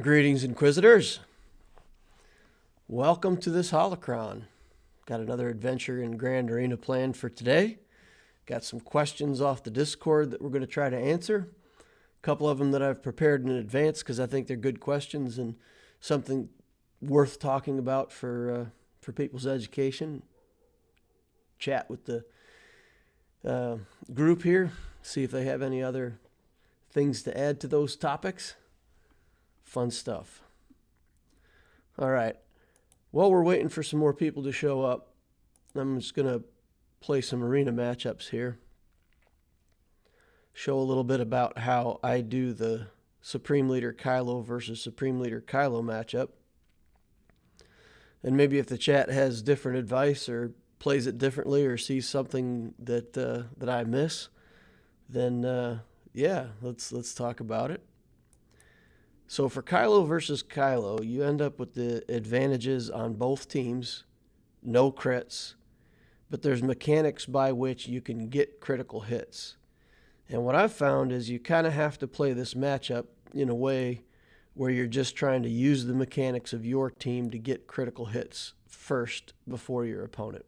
Greetings, Inquisitors. Welcome to this holocron. Got another adventure in Grand Arena planned for today. Got some questions off the Discord that we're going to try to answer. A couple of them that I've prepared in advance because I think they're good questions and something worth talking about for people's education. Chat with the group here, see if they have any other things to add to those topics. Fun stuff. All right. While we're waiting for some more people to show up, I'm just going to play some arena matchups here. Show a little bit about how I do the Supreme Leader Kylo versus Supreme Leader Kylo matchup. And maybe if the chat has different advice or plays it differently or sees something that I miss, then yeah, let's talk about it. So for Kylo versus Kylo, you end up with the advantages on both teams, no crits, but there's mechanics by which you can get critical hits. And what I've found is you kind of have to play this matchup in a way where you're just trying to use the mechanics of your team to get critical hits first before your opponent.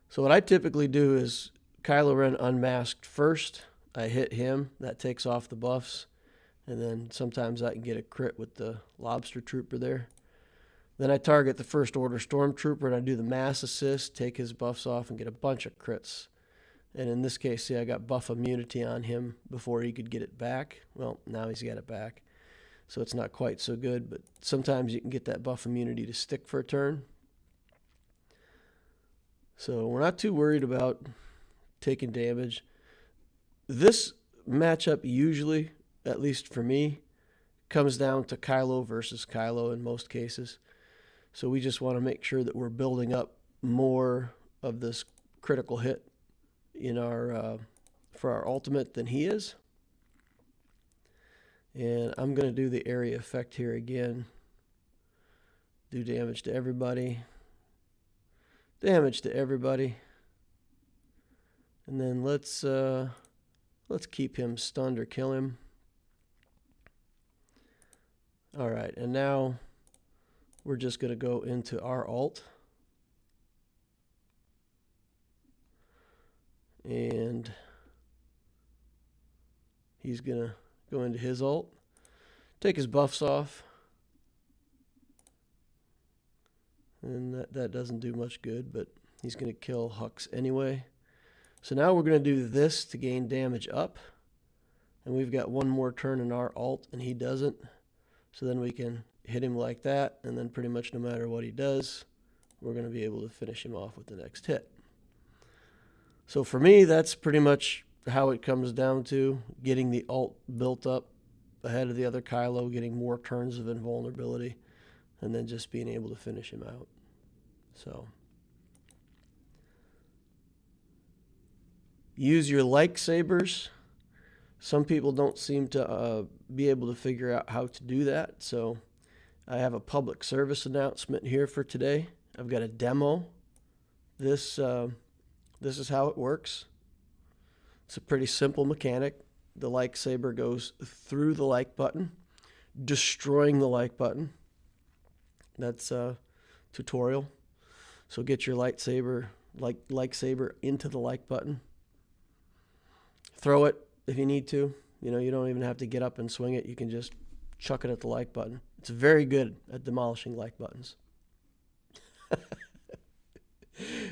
So what I typically do is Kylo Ren unmasked first. I hit him. That takes off the buffs. And then sometimes I can get a crit with the Lobster Trooper there. Then I target the First Order Stormtrooper and I do the mass assist, take his buffs off, and get a bunch of crits. And in this case, see, I got buff immunity on him before he could get it back. Well, now he's got it back. So it's not quite so good, but sometimes you can get that buff immunity to stick for a turn. So we're not too worried about taking damage. This matchup usually, at least for me, comes down to Kylo versus Kylo in most cases. So we just want to make sure that we're building up more of this critical hit in our for our ultimate than he is. And I'm going to do the area effect here again. Do damage to everybody. Damage to everybody. And then let's keep him stunned or kill him. All right, and now we're just going to go into our ult. And he's going to go into his ult. Take his buffs off. And that doesn't do much good, but he's going to kill Hux anyway. So now we're going to do this to gain damage up. And we've got one more turn in our ult, and he doesn't. So then we can hit him like that, and then pretty much no matter what he does, we're going to be able to finish him off with the next hit. So for me, that's pretty much how it comes down to getting the ult built up ahead of the other Kylo, getting more turns of invulnerability, and then just being able to finish him out. So use your lightsabers. Some people don't seem to be able to figure out how to do that, so I have a public service announcement here for today. I've got a demo. This is how it works. It's a pretty simple mechanic. The lightsaber goes through the like button, destroying the like button. That's a tutorial. So get your lightsaber into the like button. Throw it if you need to. You know, you don't even have to get up and swing it. You can just chuck it at the like button. It's very good at demolishing like buttons.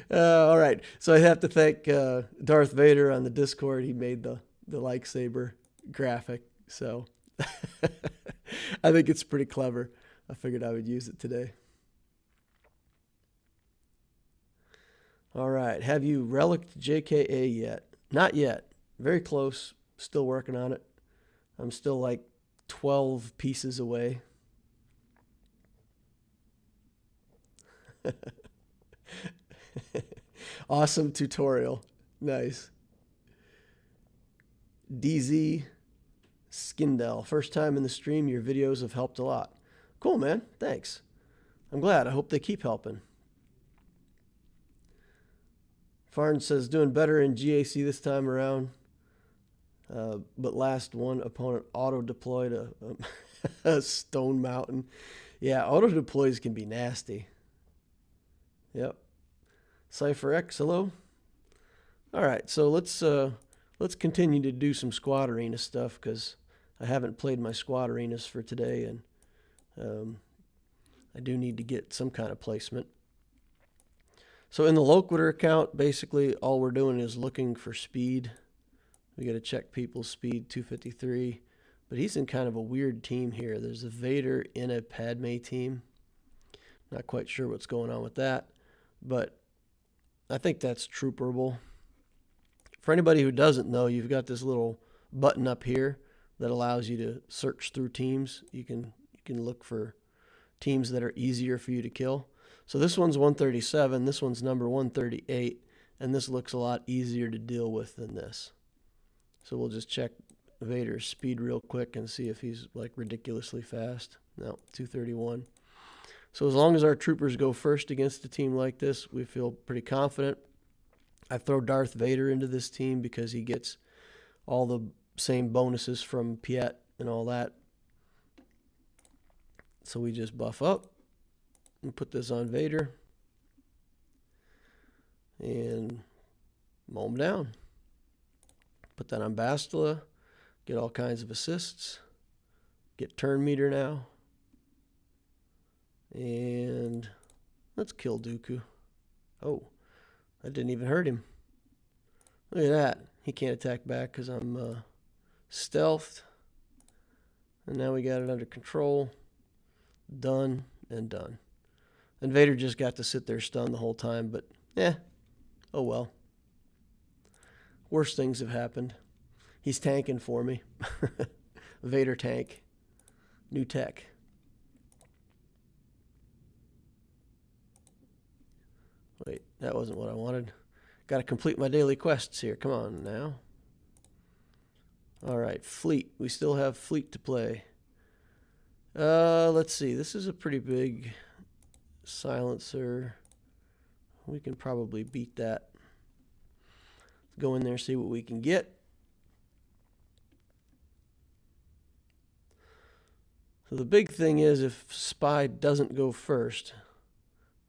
All right. So I have to thank Darth Vader on the Discord. He made the lightsaber graphic. So I think it's pretty clever. I figured I would use it today. All right. Have you relicked JKA yet? Not yet. Very close. Still working on it. I'm still like 12 pieces away. Awesome tutorial. Nice. DZ Skindell. First time in the stream. Your videos have helped a lot. Cool, man. Thanks. I'm glad. I hope they keep helping. Farn says, doing better in GAC this time around. But last one opponent auto-deployed a stone mountain. Yeah, auto-deploys can be nasty. Yep. Cypher X, hello? Alright, so let's continue to do some squad arena stuff, because I haven't played my squad arenas for today, and I do need to get some kind of placement. So in the Loquitur account, basically all we're doing is looking for speed. We got to check people's speed, 253. But he's in kind of a weird team here. There's a Vader in a Padme team. Not quite sure what's going on with that, but I think that's trooperable. For anybody who doesn't know, you've got this little button up here that allows you to search through teams. You can look for teams that are easier for you to kill. So this one's 137, this one's number 138, and this looks a lot easier to deal with than this. So we'll just check Vader's speed real quick and see if he's like ridiculously fast. No, 231. So as long as our troopers go first against a team like this, we feel pretty confident. I throw Darth Vader into this team because he gets all the same bonuses from Piet and all that. So we just buff up and put this on Vader and mow him down. Put that on Bastila, get all kinds of assists, get turn meter now, and let's kill Dooku. Oh, that didn't even hurt him. Look at that. He can't attack back because I'm stealthed. And now we got it under control. Done and done. And Vader just got to sit there stunned the whole time, but oh well. Worse things have happened. He's tanking for me. Vader tank. New tech. Wait, that wasn't what I wanted. Got to complete my daily quests here. Come on now. All right, fleet. We still have fleet to play. Let's see. This is a pretty big silencer. We can probably beat that. Let's go in there and see what we can get. So the big thing is if Spy doesn't go first,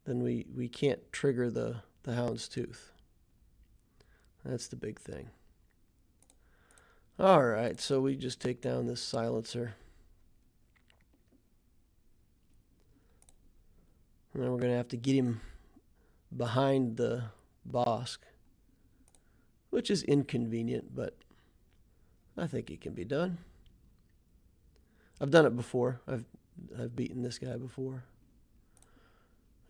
then we can't trigger the Hound's Tooth. That's the big thing. All right, so we just take down this silencer. And then we're going to have to get him behind the Bosk, which is inconvenient, but I think it can be done. I've done it before. I've beaten this guy before.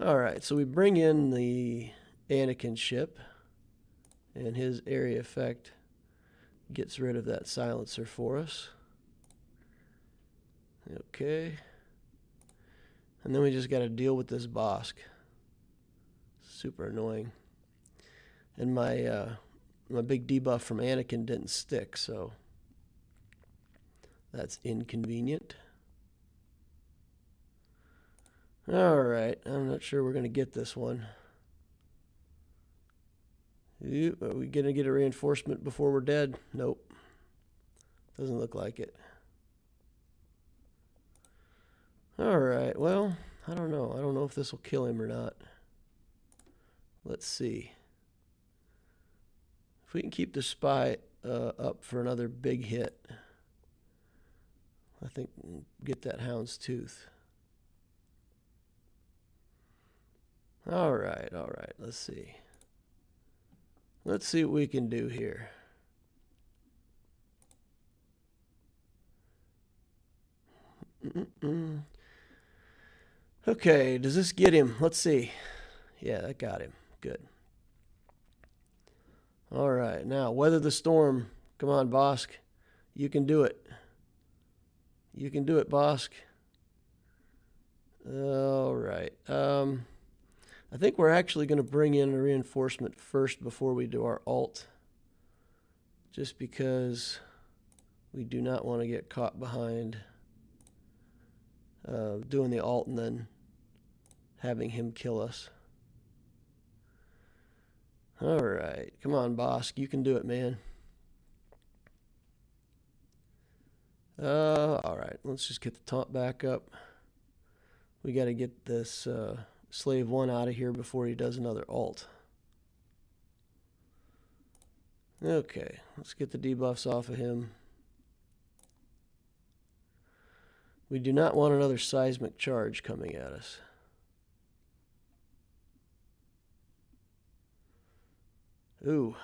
All right, so we bring in the Anakin ship, and his area effect gets rid of that silencer for us. Okay. And then we just got to deal with this Bosk. Super annoying. And my big debuff from Anakin didn't stick, so that's inconvenient. All right, I'm not sure we're going to get this one. Are we going to get a reinforcement before we're dead? Nope. Doesn't look like it. All right, well, I don't know. I don't know if this will kill him or not. Let's see. If we can keep the Spy up for another big hit, I think we'll get that Hound's Tooth. All right, let's see. Let's see what we can do here. Okay, does this get him? Let's see. Yeah, that got him. Good. All right, now weather the storm. Come on, Bosk. You can do it. You can do it, Bosk. All right. I think we're actually going to bring in a reinforcement first before we do our ult. Just because we do not want to get caught behind doing the ult and then having him kill us. All right. Come on, Bosk. You can do it, man. All right, let's just get the taunt back up. We got to get this Slave 1 out of here before he does another ult. Okay, let's get the debuffs off of him. We do not want another seismic charge coming at us. Ooh,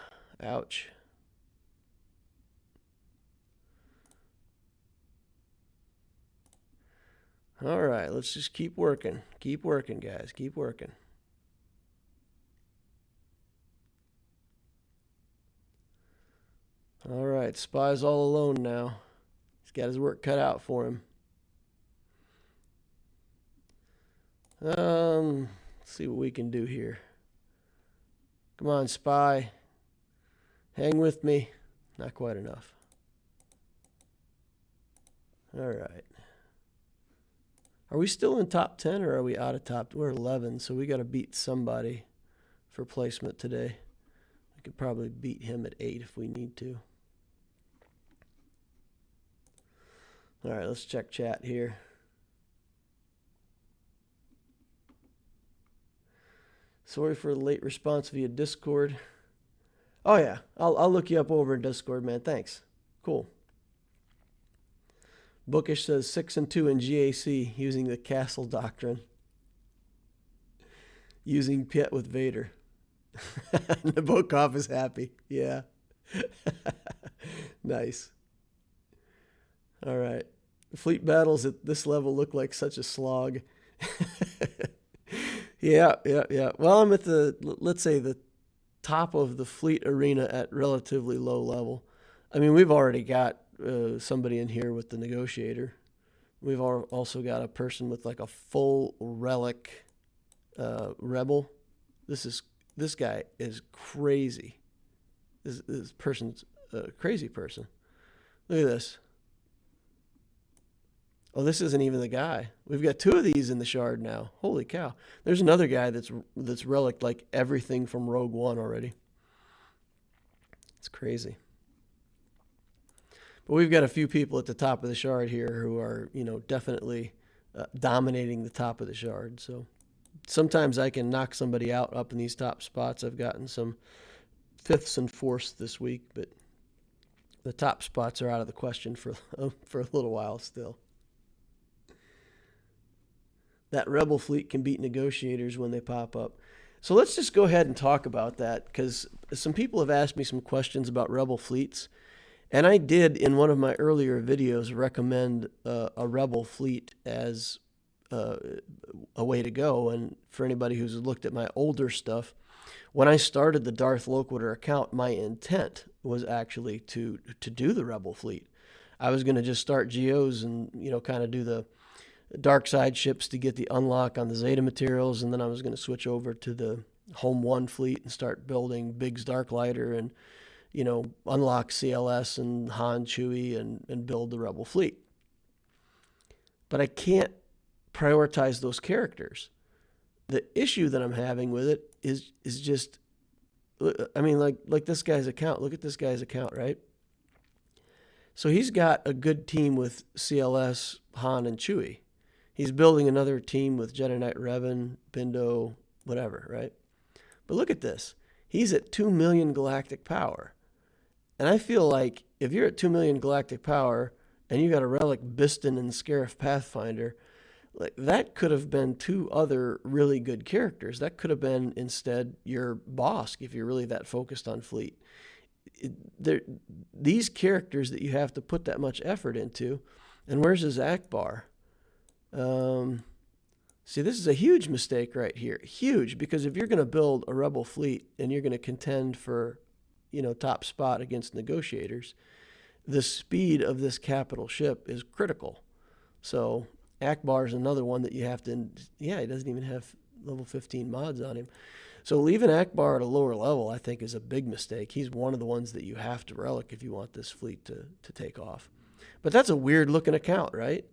ouch. All right, let's just keep working. Keep working, guys. Keep working. All right, Spy's all alone now. He's got his work cut out for him. Let's see what we can do here. Come on, Spy. Hang with me. Not quite enough. All right. Are we still in top 10 or are we out of top? We're 11, so we got to beat somebody for placement today. We could probably beat him at 8 if we need to. All right, let's check chat here. Sorry for the late response via Discord. Oh yeah, I'll look you up over in Discord, man. Thanks. Cool. Bookish says 6 and 2 in GAC using the Castle Doctrine. Using Piet with Vader. Nabokov is happy. Yeah. Nice. All right. Fleet battles at this level look like such a slog. Yeah. Well, I'm at the, let's say, the top of the fleet arena at relatively low level. I mean, we've already got somebody in here with the negotiator. We've also got a person with like a full relic rebel. This guy is crazy. This person's a crazy person. Look at this. Oh, this isn't even the guy. We've got 2 of these in the shard now. Holy cow. There's another guy that's relic like everything from Rogue One already. It's crazy. But we've got a few people at the top of the shard here who are, definitely dominating the top of the shard. So sometimes I can knock somebody out up in these top spots. I've gotten some 5th and 4th this week, but the top spots are out of the question for a little while still. That rebel fleet can beat negotiators when they pop up. So let's just go ahead and talk about that, because some people have asked me some questions about rebel fleets. And I did, in one of my earlier videos, recommend a rebel fleet as a way to go. And for anybody who's looked at my older stuff, when I started the Darth Loquitur account, my intent was actually to do the rebel fleet. I was going to just start Geos and, kind of do the dark side ships to get the unlock on the Zeta materials, and then I was going to switch over to the Home 1 fleet and start building Biggs Darklighter and, unlock CLS and Han, Chewie, and build the Rebel fleet. But I can't prioritize those characters. The issue that I'm having with it is just, I mean, like this guy's account. Look at this guy's account, right? So he's got a good team with CLS, Han, and Chewie. He's building another team with Jedi Knight Revan, Bindo, whatever, right? But look at this. He's at 2 million galactic power. And I feel like if you're at 2 million galactic power and you got a relic Biston and Scarif Pathfinder, like that could have been 2 other really good characters. That could have been instead your Bosk if you're really that focused on fleet. These characters that you have to put that much effort into, and where's his Akbar? See, this is a huge mistake right here. Huge, because if you're going to build a rebel fleet and you're going to contend for, top spot against negotiators, the speed of this capital ship is critical. So Akbar is another one that you have to, he doesn't even have level 15 mods on him. So leaving Akbar at a lower level, I think, is a big mistake. He's one of the ones that you have to relic if you want this fleet to take off. But that's a weird looking account, right?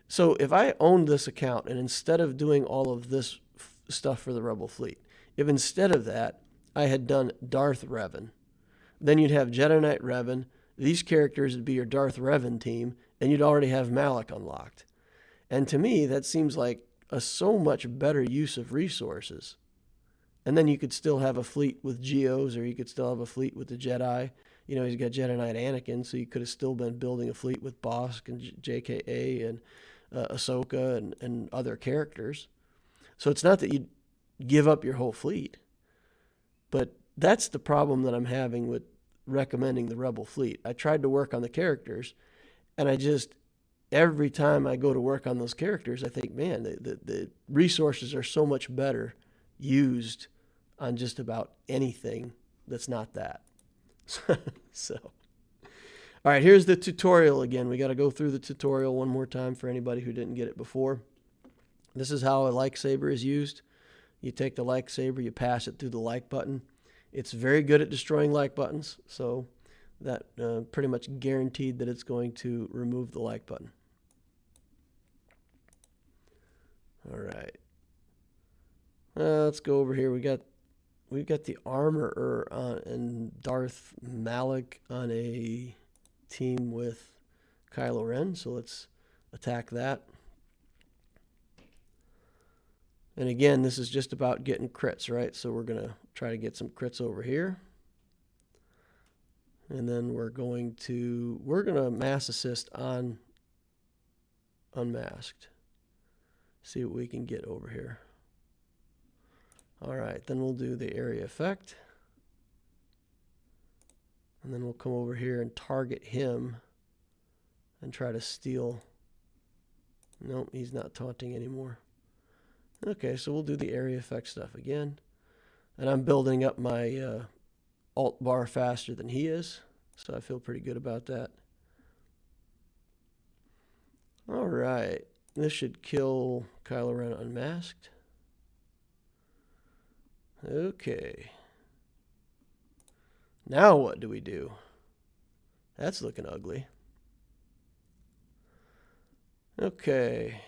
So if I owned this account and instead of doing all of this stuff for the Rebel fleet, if instead of that I had done Darth Revan, then you'd have Jedi Knight Revan, these characters would be your Darth Revan team, and you'd already have Malak unlocked. And to me, that seems like a so much better use of resources. And then you could still have a fleet with Geos, or you could still have a fleet with the Jedi. You know, he's got Jedi Knight Anakin, so you could have still been building a fleet with Bossk and JKA and Ahsoka and other characters. So it's not that you give up your whole fleet, but that's the problem that I'm having with recommending the Rebel fleet. I tried to work on the characters, and every time I go to work on those characters, I think, man, the resources are so much better used on just about anything that's not that. So, all right, here's the tutorial again. We got to go through the tutorial one more time for anybody who didn't get it before. This is how a lightsaber is used. You take the lightsaber, you pass it through the like button. It's very good at destroying like buttons, so that pretty much guaranteed that it's going to remove the like button. All right. Let's go over here. We've got the Armorer and Darth Malak on a team with Kylo Ren, so let's attack that. And again, this is just about getting crits, right? So we're going to try to get some crits over here. And then we're going to mass assist on Unmasked. See what we can get over here. All right, then we'll do the area effect. And then we'll come over here and target him and try to steal. Nope, he's not taunting anymore. Okay, so we'll do the area effect stuff again. And I'm building up my alt bar faster than he is, so I feel pretty good about that. All right, this should kill Kylo Ren unmasked. Okay. Now what do we do? That's looking ugly. Okay.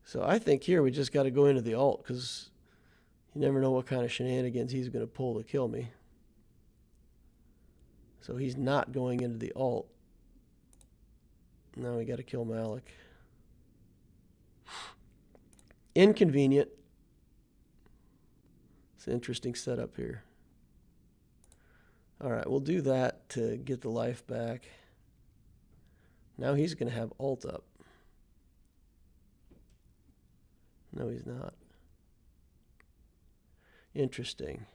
So I think here we just got to go into the alt, because you never know what kind of shenanigans he's going to pull to kill me. So he's not going into the alt. Now we got to kill Malak. Inconvenient. It's an interesting setup here. All right, we'll do that to get the life back. Now he's going to have alt up. No, he's not. Interesting.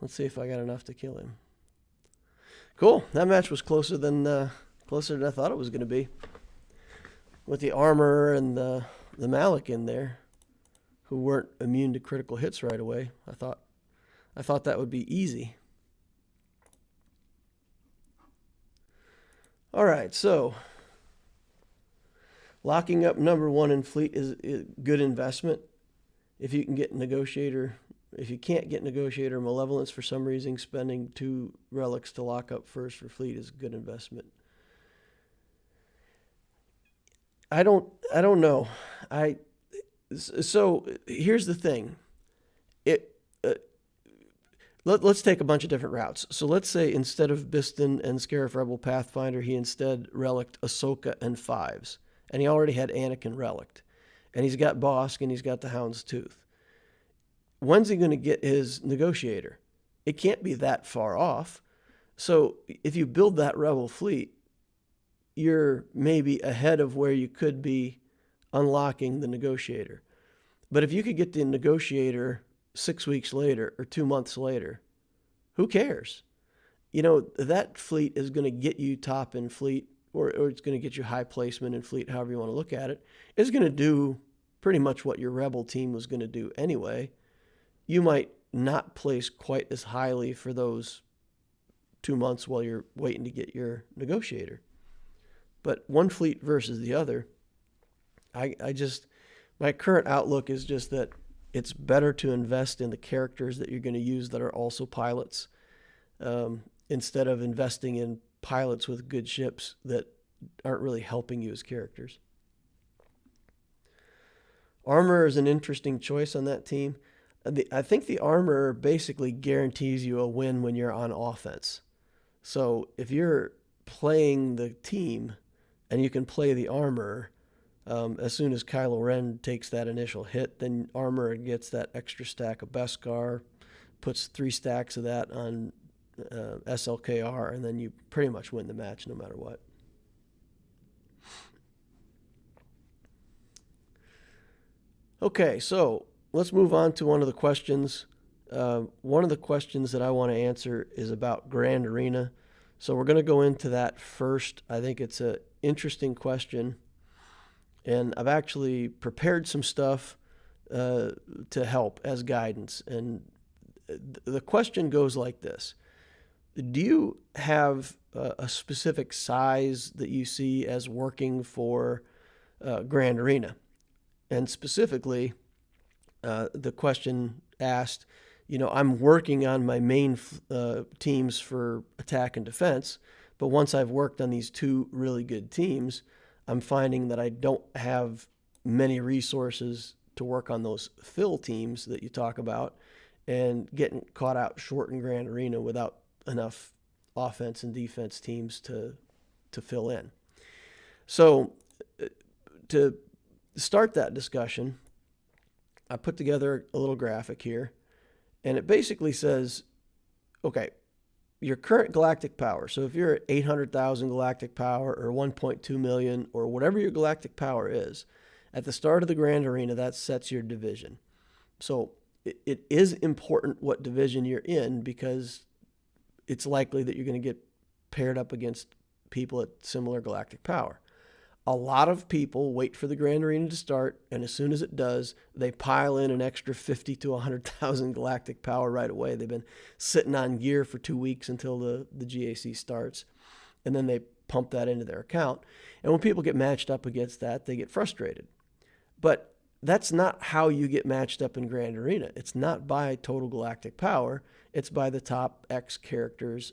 Let's see if I got enough to kill him. Cool. That match was closer than I thought it was going to be. With the armor and the Malak in there, who weren't immune to critical hits right away. I thought that would be easy. All right, so locking up number 1 in fleet is a good investment. If you can get Negotiator, if you can't get Negotiator or Malevolence for some reason, spending 2 relics to lock up first for fleet is a good investment. I don't know. So here's the thing. Let's take a bunch of different routes. So let's say instead of Biston and Scarif Rebel Pathfinder, he instead relicked Ahsoka and 5s. And he already had Anakin relicked. And he's got Bossk and he's got the Hound's Tooth. When's he going to get his Negotiator? It can't be that far off. So if you build that Rebel fleet, you're maybe ahead of where you could be unlocking the Negotiator. But if you could get the Negotiator 6 weeks later or 2 months later, who cares? You know, that fleet is going to get you top in fleet, or it's going to get you high placement in fleet, however you want to look at it. It's going to do pretty much what your Rebel team was going to do anyway. You might not place quite as highly for those 2 months while you're waiting to get your Negotiator. But one fleet versus the other, my current outlook is just that it's better to invest in the characters that you're going to use that are also pilots, instead of investing in pilots with good ships that aren't really helping you as characters. Armor is an interesting choice on that team. I think the armor basically guarantees you a win when you're on offense. So if you're playing the team and you can play the armor, as soon as Kylo Ren takes that initial hit, then armor gets that extra stack of Beskar, puts 3 stacks of that on SLKR, and then you pretty much win the match no matter what. Okay, so let's move on to one of the questions. One of the questions that I want to answer is about Grand Arena. So we're going to go into that first. I think it's an interesting question. And I've actually prepared some stuff to help as guidance. And the question goes like this. Do you have a specific size that you see as working for Grand Arena? And specifically, the question asked, I'm working on my main teams for attack and defense, but once I've worked on these 2 really good teams, I'm finding that I don't have many resources to work on those fill teams that you talk about, and getting caught out short in Grand Arena without enough offense and defense teams to fill in. So to start that discussion, I put together a little graphic here, and it basically says, okay, your current galactic power. So if you're at 800,000 galactic power or 1.2 million or whatever your galactic power is, at the start of the Grand Arena, that sets your division. So it is important what division you're in, because it's likely that you're going to get paired up against people at similar galactic power. A lot of people wait for the Grand Arena to start, and as soon as it does, they pile in an extra 50 to 100,000 galactic power right away. They've been sitting on gear for 2 weeks until the GAC starts, and then they pump that into their account. And when people get matched up against that, they get frustrated. But that's not how you get matched up in Grand Arena. It's not by total galactic power. It's by the top X characters,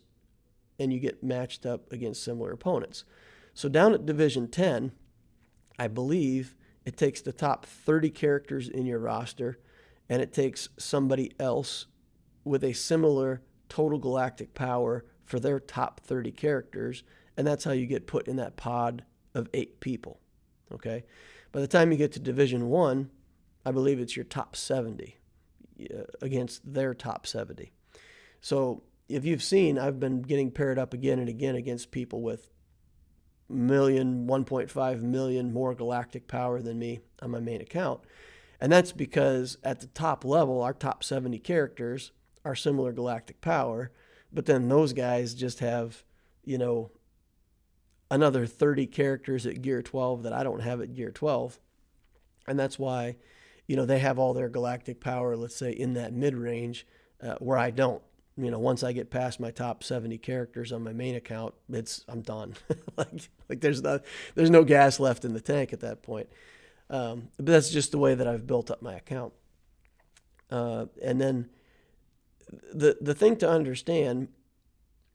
and you get matched up against similar opponents. So down at Division 10, I believe it takes the top 30 characters in your roster, and it takes somebody else with a similar total galactic power for their top 30 characters, and that's how you get put in that pod of 8 people. Okay? By the time you get to Division 1, I believe it's your top 70 against their top 70. So if you've seen, I've been getting paired up again and again against people with 1.5 million more galactic power than me on my main account. And that's because at the top level, our top 70 characters are similar galactic power, but then those guys just have, another 30 characters at gear 12 that I don't have at gear 12. And that's why, they have all their galactic power, let's say, in that mid-range, where I don't. Once I get past my top 70 characters on my main account, I'm done. like there's no gas left in the tank at that point. But that's just the way that I've built up my account. And then the thing to understand,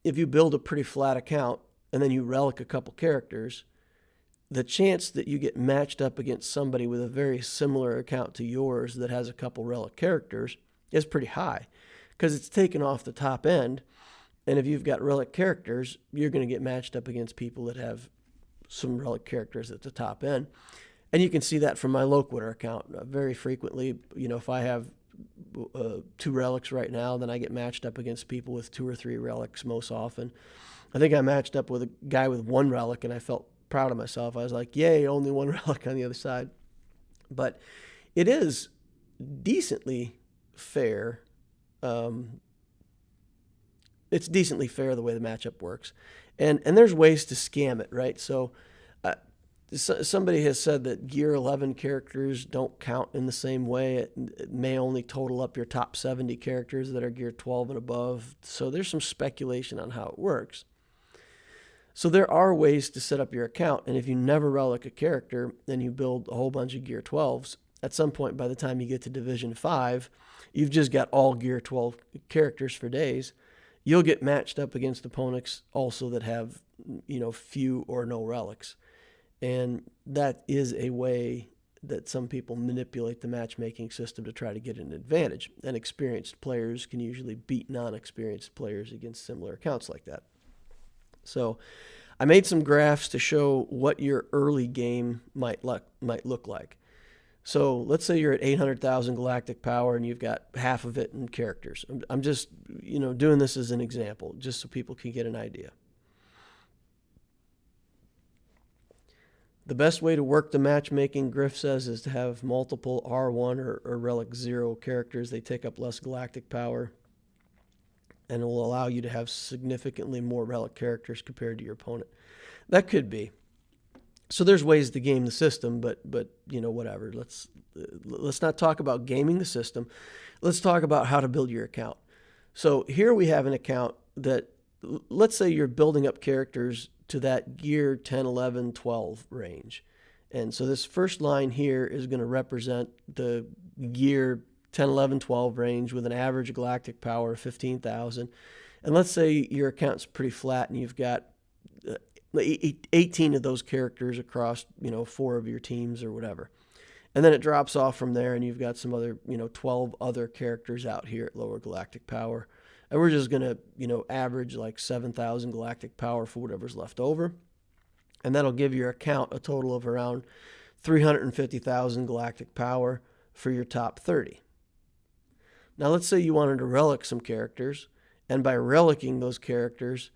if you build a pretty flat account and then you relic a couple characters, the chance that you get matched up against somebody with a very similar account to yours that has a couple relic characters is pretty high, because it's taken off the top end. And if you've got relic characters, you're going to get matched up against people that have some relic characters at the top end. And you can see that from my Loquitur account very frequently. If I have 2 relics right now, then I get matched up against people with 2 or 3 relics most often. I think I matched up with a guy with 1 relic, and I felt proud of myself. I was like, yay, only 1 relic on the other side. But it is decently fair. It's decently fair the way the matchup works. And there's ways to scam it, right? So somebody has said that gear 11 characters don't count in the same way. It may only total up your top 70 characters that are gear 12 and above. So there's some speculation on how it works. So there are ways to set up your account, and if you never relic a character and you build a whole bunch of gear 12s, at some point by the time you get to Division 5, you've just got all gear 12 characters for days. You'll get matched up against opponents also that have, few or no relics. And that is a way that some people manipulate the matchmaking system to try to get an advantage. And experienced players can usually beat non-experienced players against similar accounts like that. So I made some graphs to show what your early game might look like. So let's say you're at 800,000 galactic power and you've got half of it in characters. I'm just, doing this as an example, just so people can get an idea. The best way to work the matchmaking, Griff says, is to have multiple R1 or Relic 0 characters. They take up less galactic power, and it will allow you to have significantly more Relic characters compared to your opponent. That could be. So there's ways to game the system, but whatever. Let's not talk about gaming the system. Let's talk about how to build your account. So here we have an account that, let's say you're building up characters to that gear 10, 11, 12 range. And so this first line here is going to represent the gear 10, 11, 12 range with an average galactic power of 15,000. And let's say your account's pretty flat and you've got 18 of those characters across, 4 of your teams or whatever. And then it drops off from there and you've got some other, 12 other characters out here at lower galactic power. And we're just going to, average like 7,000 galactic power for whatever's left over. And that'll give your account a total of around 350,000 galactic power for your top 30. Now, let's say you wanted to relic some characters, and by relicking those characters,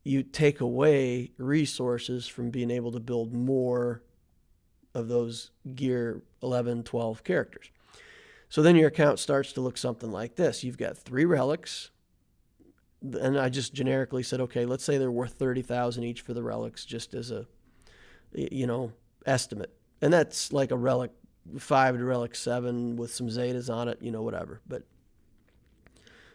you take away resources from being able to build more of those gear 11, 12 characters. So then your account starts to look something like this. You've got 3 relics, and I just generically said, okay, let's say they're worth 30,000 each for the relics, just as a, estimate. And that's like a relic 5 to relic 7 with some zetas on it, whatever. But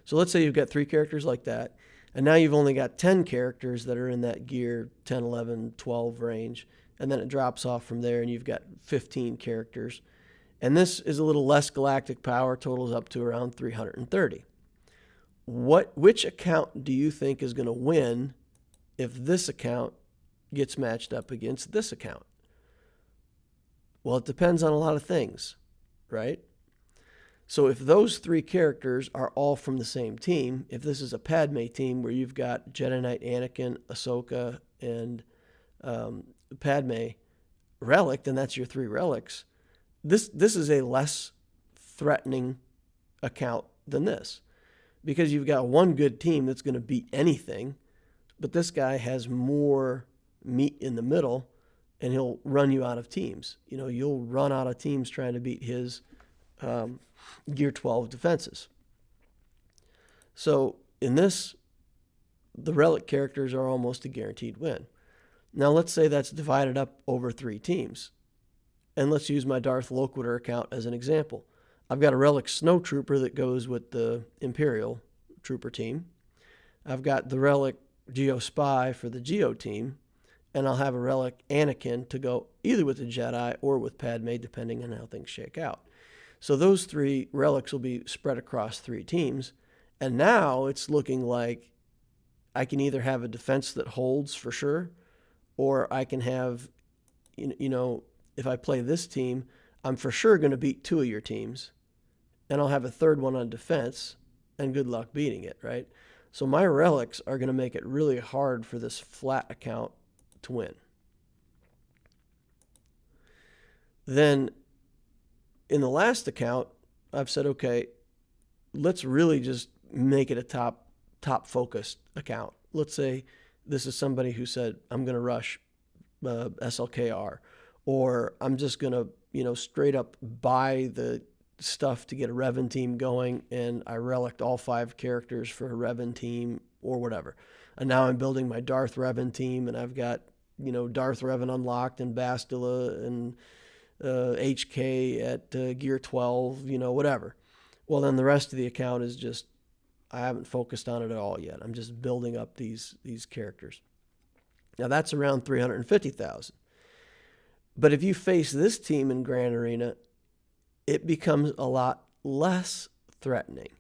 so let's say you've got 3 characters like that, and now you've only got 10 characters that are in that gear 10, 11, 12 range, and then it drops off from there, and you've got 15 characters. And this is a little less galactic power, totals up to around 330. Which account do you think is going to win if this account gets matched up against this account? Well, it depends on a lot of things, right? So if those 3 characters are all from the same team, if this is a Padme team where you've got Jedi Knight Anakin, Ahsoka, and Padme relic, then that's your 3 relics. This is a less threatening account than this, because you've got one good team that's going to beat anything, but this guy has more meat in the middle, and he'll run you out of teams. You'll run out of teams trying to beat his gear 12 defenses. So in this, the relic characters are almost a guaranteed win. Now let's say that's divided up over 3 teams. And let's use my Darth Loquitur account as an example. I've got a relic snow trooper that goes with the Imperial trooper team. I've got the relic Geo spy for the Geo team. And I'll have a relic Anakin to go either with the Jedi or with Padme, depending on how things shake out. So those 3 relics will be spread across 3 teams. And now it's looking like I can either have a defense that holds for sure, or I can have, if I play this team, I'm for sure going to beat 2 of your teams, and I'll have a 3rd one on defense, and good luck beating it, right? So my relics are going to make it really hard for this flat account to win. Then in the last account, I've said, okay, let's really just make it a top focused account. Let's say this is somebody who said, I'm going to rush SLKR, or I'm just going to, straight up buy the stuff to get a Revan team going, and I relicked all 5 characters for a Revan team or whatever. And now I'm building my Darth Revan team, and I've got, Darth Revan unlocked and Bastila and HK at gear 12, whatever. Well, then the rest of the account is just, I haven't focused on it at all yet. I'm just building up these characters. Now that's around 350,000. But if you face this team in Grand Arena, it becomes a lot less threatening.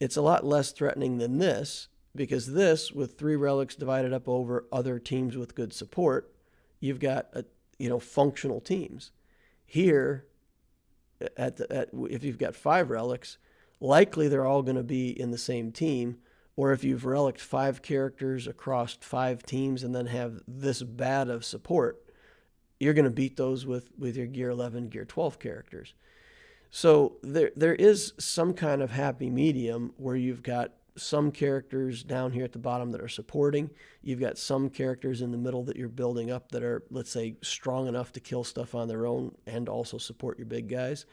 It's a lot less threatening than this, because this, with 3 relics divided up over other teams with good support, you've got functional teams. Here, if you've got 5 relics, likely they're all going to be in the same team. Or if you've relicked 5 characters across 5 teams and then have this bad of support, you're going to beat those with your Gear 11, Gear 12 characters. So there is some kind of happy medium where you've got some characters down here at the bottom that are supporting. You've got some characters in the middle that you're building up that are, let's say, strong enough to kill stuff on their own and also support your big guys.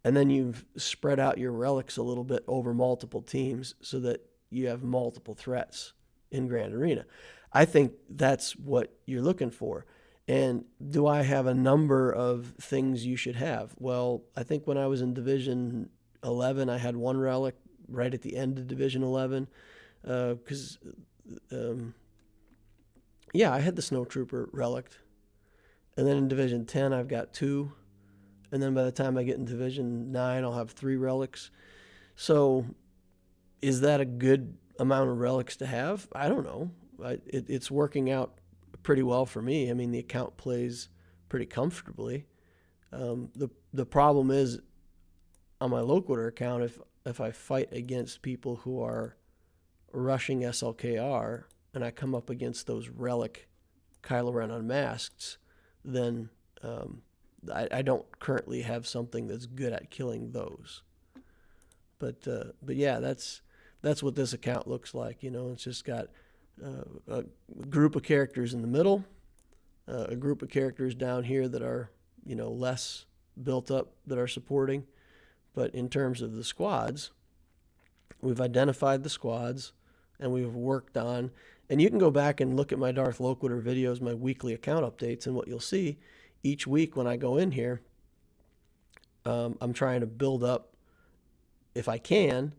And then you've spread out your relics a little bit over multiple teams so that you have multiple threats in Grand Arena. I think that's what you're looking for. And do I have a number of things you should have? Well, I think when I was in Division 11, I had 1 relic right at the end of Division 11. I had the Snow Trooper relic. And then in Division 10, I've got 2. And then by the time I get in Division 9, I'll have 3 relics. So is that a good amount of relics to have? I don't know. It's working out pretty well for me. I mean, the account plays pretty comfortably. The problem is on my Loquitur account, if I fight against people who are rushing SLKR and I come up against those relic Kylo Ren unmasked, then I don't currently have something that's good at killing those. But yeah, that's what this account looks like. You know, it's just got a group of characters in the middle, a group of characters down here that are, you know, less built up that are supporting. But in terms of the squads, we've identified the squads and we've worked on, and you can go back and look at my Darth Loquitur videos, my weekly account updates, and what you'll see each week when I go in here, I'm trying to build up, if I can,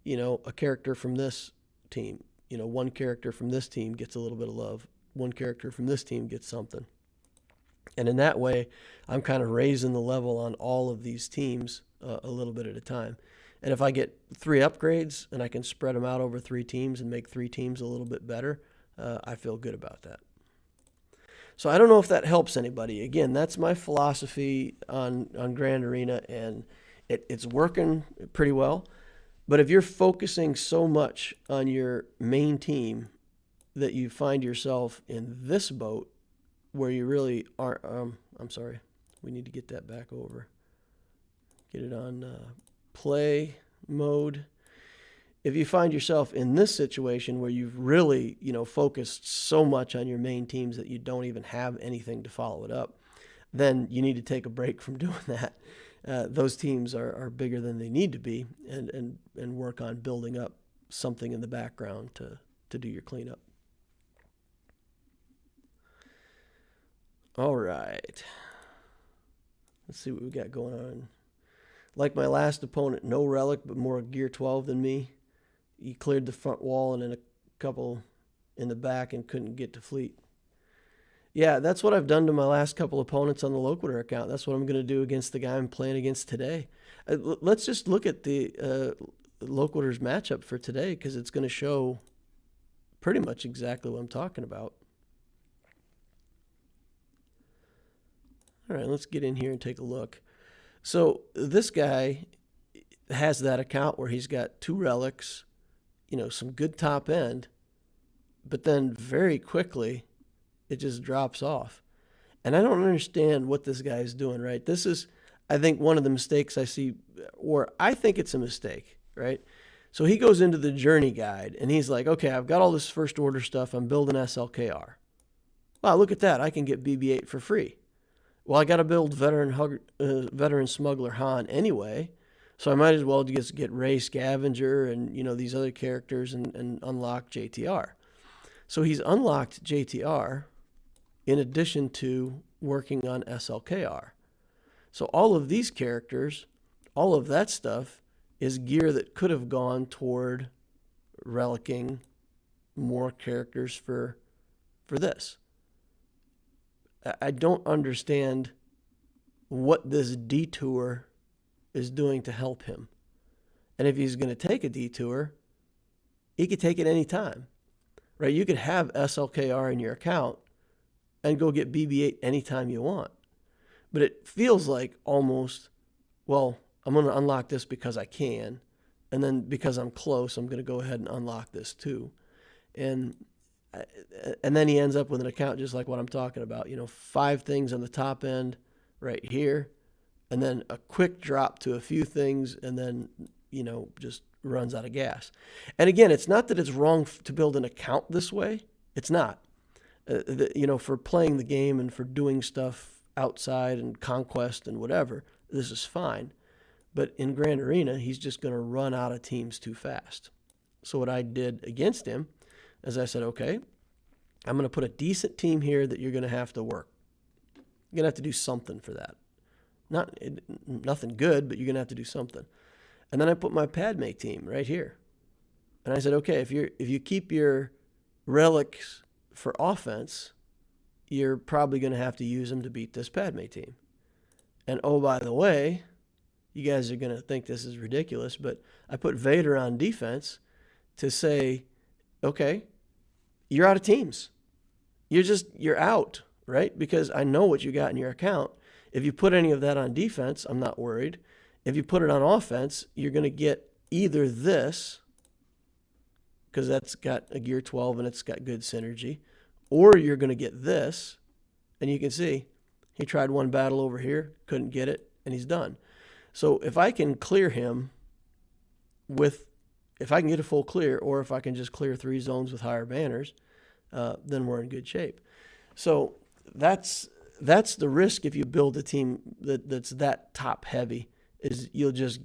you know, a character from this team. You know, 1 character from this team gets a little bit of love. 1 character from this team gets something. And in that way, I'm kind of raising the level on all of these teams a little bit at a time. And if I get 3 upgrades and I can spread them out over 3 teams and make 3 teams a little bit better, I feel good about that. So I don't know if that helps anybody. Again, that's my philosophy on Grand Arena, and it's working pretty well. But if you're focusing so much on your main team that you find yourself in this boat where you really aren't, I'm sorry, we need to get that back over. Get it on play mode. If you find yourself in this situation where you've really, you know, focused so much on your main teams that you don't even have anything to follow it up, then you need to take a break from doing that. Those teams are bigger than they need to be, and work on building up something in the background to do your cleanup. All right. Let's see what we got going on. Like my last opponent, no relic, but more Gear 12 than me. He cleared the front wall and then a couple in the back and couldn't get to fleet. Yeah, that's what I've done to my last couple opponents on the Loquitur account. That's what I'm going to do against the guy I'm playing against today. Let's just look at the Loquitur's matchup for today, because it's going to show pretty much exactly what I'm talking about. All right, let's get in here and take a look. So this guy has that account where he's got 2 relics, you know, some good top end, but then very quickly it just drops off. And I don't understand what this guy is doing, right? This is, I think, one of the mistakes I see, or I think it's a mistake, right? So he goes into the journey guide and he's like, okay, I've got all this first order stuff. I'm building SLKR. Wow, look at that. I can get BB-8 for free. Well, I got to build veteran smuggler Han anyway, so I might as well just get Rey Scavenger and, you know, these other characters and unlock JTR. So he's unlocked JTR in addition to working on SLKR. So all of these characters, all of that stuff is gear that could have gone toward relicking more characters for this. I don't understand what this detour is doing to help him. And if he's going to take a detour, he could take it any time, right? You could have SLKR in your account and go get BB-8 anytime you want. But it feels like almost, well, I'm going to unlock this because I can. And then because I'm close, I'm going to go ahead and unlock this too. And then he ends up with an account just like what I'm talking about. 5 things on the top end right here. And then a quick drop to a few things. And then, just runs out of gas. And again, it's not that it's wrong to build an account this way. It's not. For playing the game and for doing stuff outside and conquest and whatever, this is fine. But in Grand Arena, he's just going to run out of teams too fast. So what I did against him is I said, okay, I'm going to put a decent team here that you're going to have to work. You're going to have to do something for that. Nothing good, but you're going to have to do something. And then I put my Padme team right here. And I said, okay, if you keep your relics for offense, you're probably going to have to use them to beat this Padme team. And oh, by the way, you guys are going to think this is ridiculous, but I put Vader on defense to say, okay, you're out of teams. You're out, right? Because I know what you got in your account. If you put any of that on defense, I'm not worried. If you put it on offense, you're going to get either this, because that's got a gear 12 and it's got good synergy, or you're going to get this, and you can see he tried one battle over here, couldn't get it, and he's done. So if I can clear him if I can get a full clear, or if I can just clear 3 zones with higher banners, then we're in good shape. So that's the risk if you build a team that's that top heavy, is you'll just,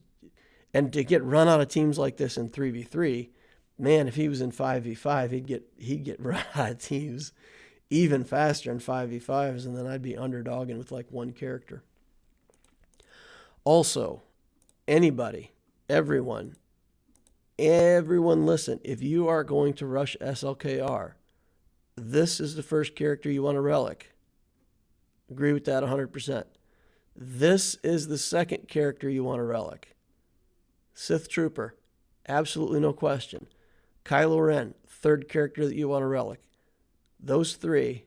and to get run out of teams like this in 3v3, man, if he was in 5v5, he'd get run out of teams even faster in 5v5s, and then I'd be underdogging with like 1 character. Also, anybody, everyone listen, if you are going to rush SLKR, this is the first character you want to relic. Agree with that 100%. This is the second character you want to relic. Sith Trooper, absolutely no question. Kylo Ren, third character that you want to relic. Those 3,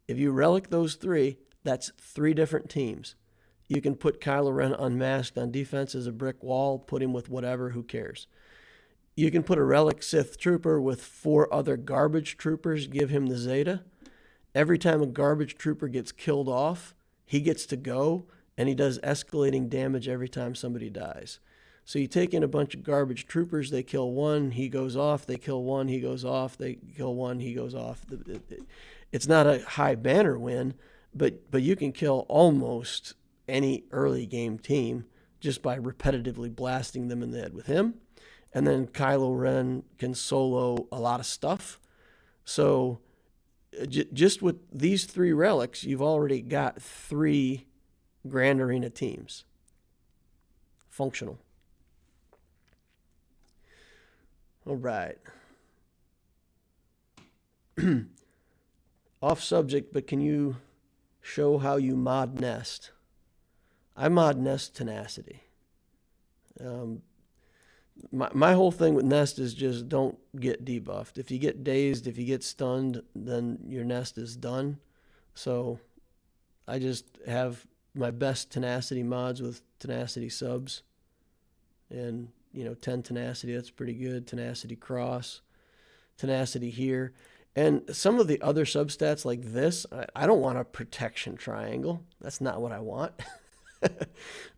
if you relic those 3, that's 3 different teams. You can put Kylo Ren unmasked on defense as a brick wall, put him with whatever, who cares. You can put a relic Sith Trooper with 4 other garbage troopers, give him the Zeta. Every time a garbage trooper gets killed off, he gets to go, and he does escalating damage every time somebody dies. So you take in a bunch of garbage troopers, they kill 1, he goes off, they kill 1, he goes off, they kill 1, he goes off. It's not a high banner win, but you can kill almost any early game team just by repetitively blasting them in the head with him. And then Kylo Ren can solo a lot of stuff. So just with these 3 relics, you've already got 3 Grand Arena teams. Functional. All right. Off subject, but can you show how you mod nest? I mod nest tenacity. My whole thing with nest is just don't get debuffed. If you get dazed, if you get stunned, then your nest is done. So I just have my best tenacity mods with tenacity subs. And, 10 tenacity, that's pretty good. Tenacity cross, tenacity here. And some of the other substats like this, I don't want a protection triangle. That's not what I want.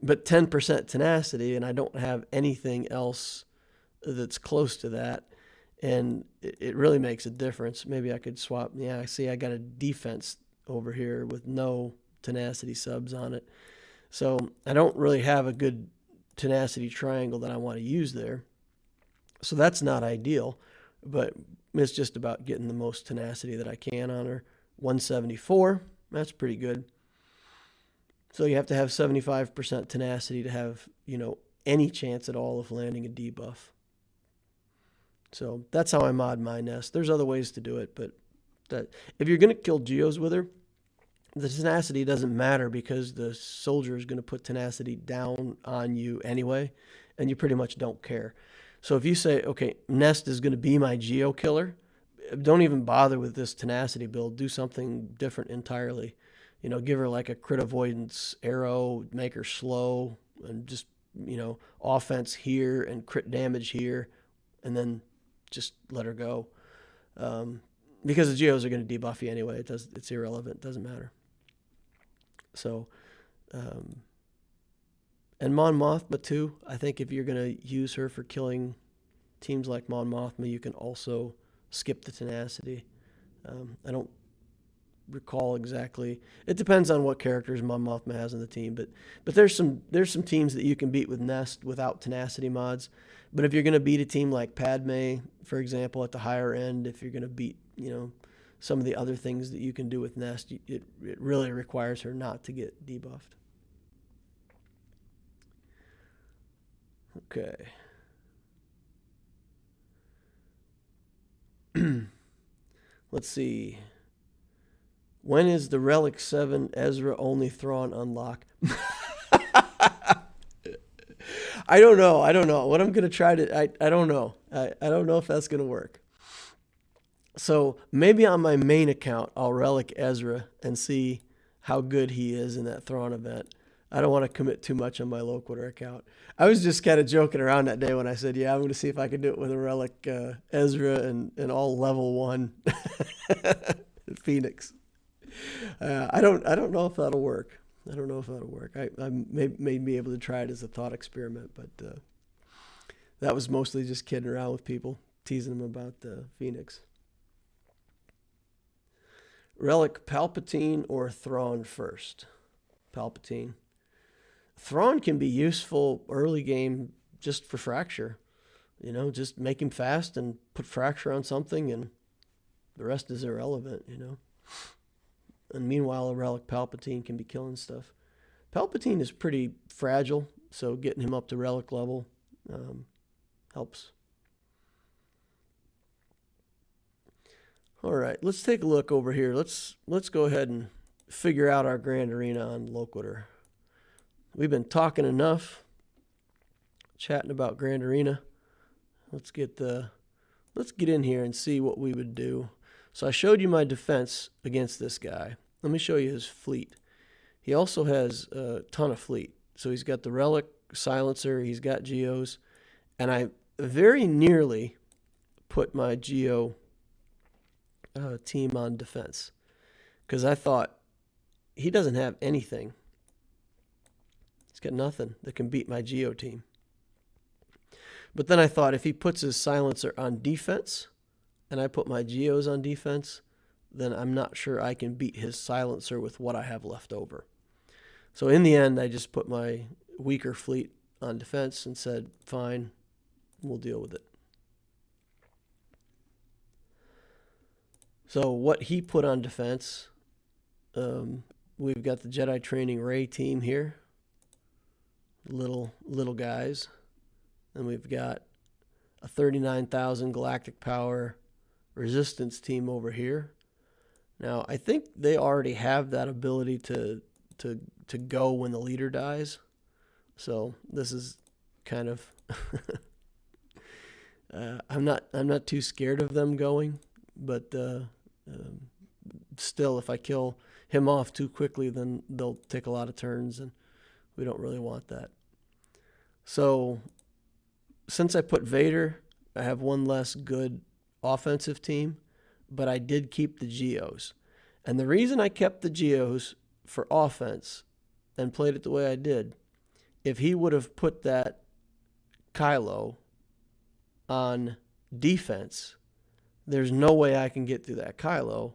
But 10% tenacity, and I don't have anything else that's close to that. And it really makes a difference. Maybe I could swap. Yeah, see, I got a defense over here with no tenacity subs on it. So I don't really have a good tenacity triangle that I want to use there. So that's not ideal, but it's just about getting the most tenacity that I can on her. 174, that's pretty good. So you have to have 75% tenacity to have, any chance at all of landing a debuff. So that's how I mod my nest. There's other ways to do it, but if you're going to kill Geos with her, the tenacity doesn't matter because the soldier is going to put tenacity down on you anyway, and you pretty much don't care. So if you say, okay, nest is going to be my Geo killer, don't even bother with this tenacity build. Do something different entirely. You know, give her like a crit avoidance arrow, make her slow, and just, you know, offense here and crit damage here, and then just let her go. Because the Geos are going to debuff you anyway. It's irrelevant. It doesn't matter. So, and Mon Mothma too. I think if you're going to use her for killing teams like Mon Mothma, you can also skip the tenacity. I don't recall exactly. It depends on what characters Mon Mothma has on the team, but there's some teams that you can beat with Nest without tenacity mods. But if you're going to beat a team like Padme, for example, at the higher end, if you're going to beat, you know, some of the other things that you can do with Nest, it really requires her not to get debuffed. Okay. Let's see. When is the Relic 7 Ezra only Thrawn unlock? I don't know. What I'm going to try to... I don't know. I don't know if that's going to work. So maybe on my main account, I'll Relic Ezra and see how good he is in that Thrawn event. I don't want to commit too much on my Loquitur account. I was just kind of joking around that day when I said, yeah, I'm going to see if I can do it with a Relic Ezra and all level 1 Phoenix. I don't know if that'll work. I may be able to try it as a thought experiment, but that was mostly just kidding around with people, teasing them about Phoenix. Relic Palpatine or Thrawn first? Palpatine. Thrawn can be useful early game just for fracture. You know, just make him fast and put fracture on something, and the rest is irrelevant, you know. And meanwhile, a Relic Palpatine can be killing stuff. Palpatine is pretty fragile, so getting him up to Relic level helps. All right, let's take a look over here. Let's go ahead and figure out our Grand Arena on Loquitur. We've been talking enough, chatting about Grand Arena. Let's get in here and see what we would do. So I showed you my defense against this guy. Let me show you his fleet. He also has a ton of fleet. So he's got the Relic Silencer, he's got Geos, and I very nearly put my Geo team on defense because I thought he doesn't have anything. He's got nothing that can beat my Geo team. But then I thought if he puts his Silencer on defense and I put my Geos on defense, then I'm not sure I can beat his Silencer with what I have left over. So in the end, I just put my weaker fleet on defense and said, fine, we'll deal with it. So what he put on defense, we've got the Jedi Training Ray team here, little guys, and we've got a 39,000 galactic power resistance team over here. Now I think they already have that ability to go when the leader dies, so this is kind of I'm not too scared of them going, but still, if I kill him off too quickly, then they'll take a lot of turns, and we don't really want that. So since I put Vader, I have one less good offensive team, but I did keep the Geos. And the reason I kept the Geos for offense and played it the way I did, if he would have put that Kylo on defense, there's no way I can get through that Kylo.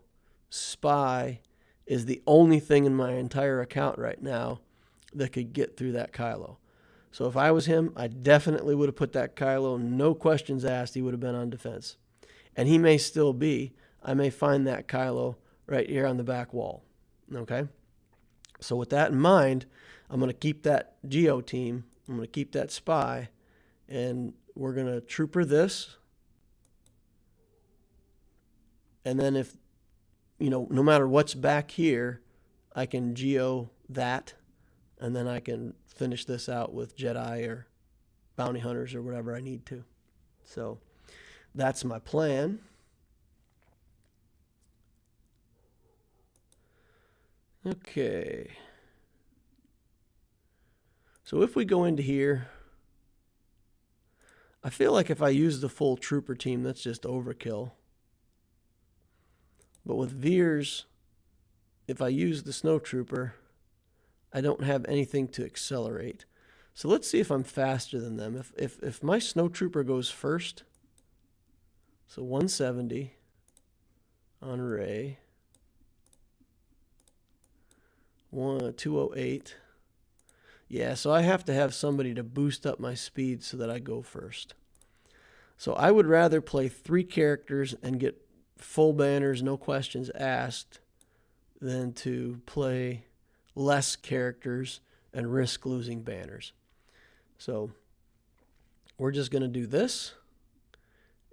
Spy is the only thing in my entire account right now that could get through that Kylo. So if I was him, I definitely would have put that Kylo, no questions asked, he would have been on defense. And he may still be. I may find that Kylo right here on the back wall. Okay? So with that in mind, I'm going to keep that Geo team. I'm going to keep that Spy. And we're going to Trooper this. And then if, you know, no matter what's back here, I can Geo that. And then I can finish this out with Jedi or Bounty Hunters or whatever I need to. So that's my plan. Okay. So if we go into here, I feel like if I use the full trooper team, that's just overkill. But with Veers, if I use the snow trooper, I don't have anything to accelerate. So let's see if I'm faster than them. If my snow trooper goes first, so 170 on Ray, 208. Yeah, so I have to have somebody to boost up my speed so that I go first. So I would rather play 3 characters and get full banners, no questions asked, than to play less characters and risk losing banners. So we're just going to do this.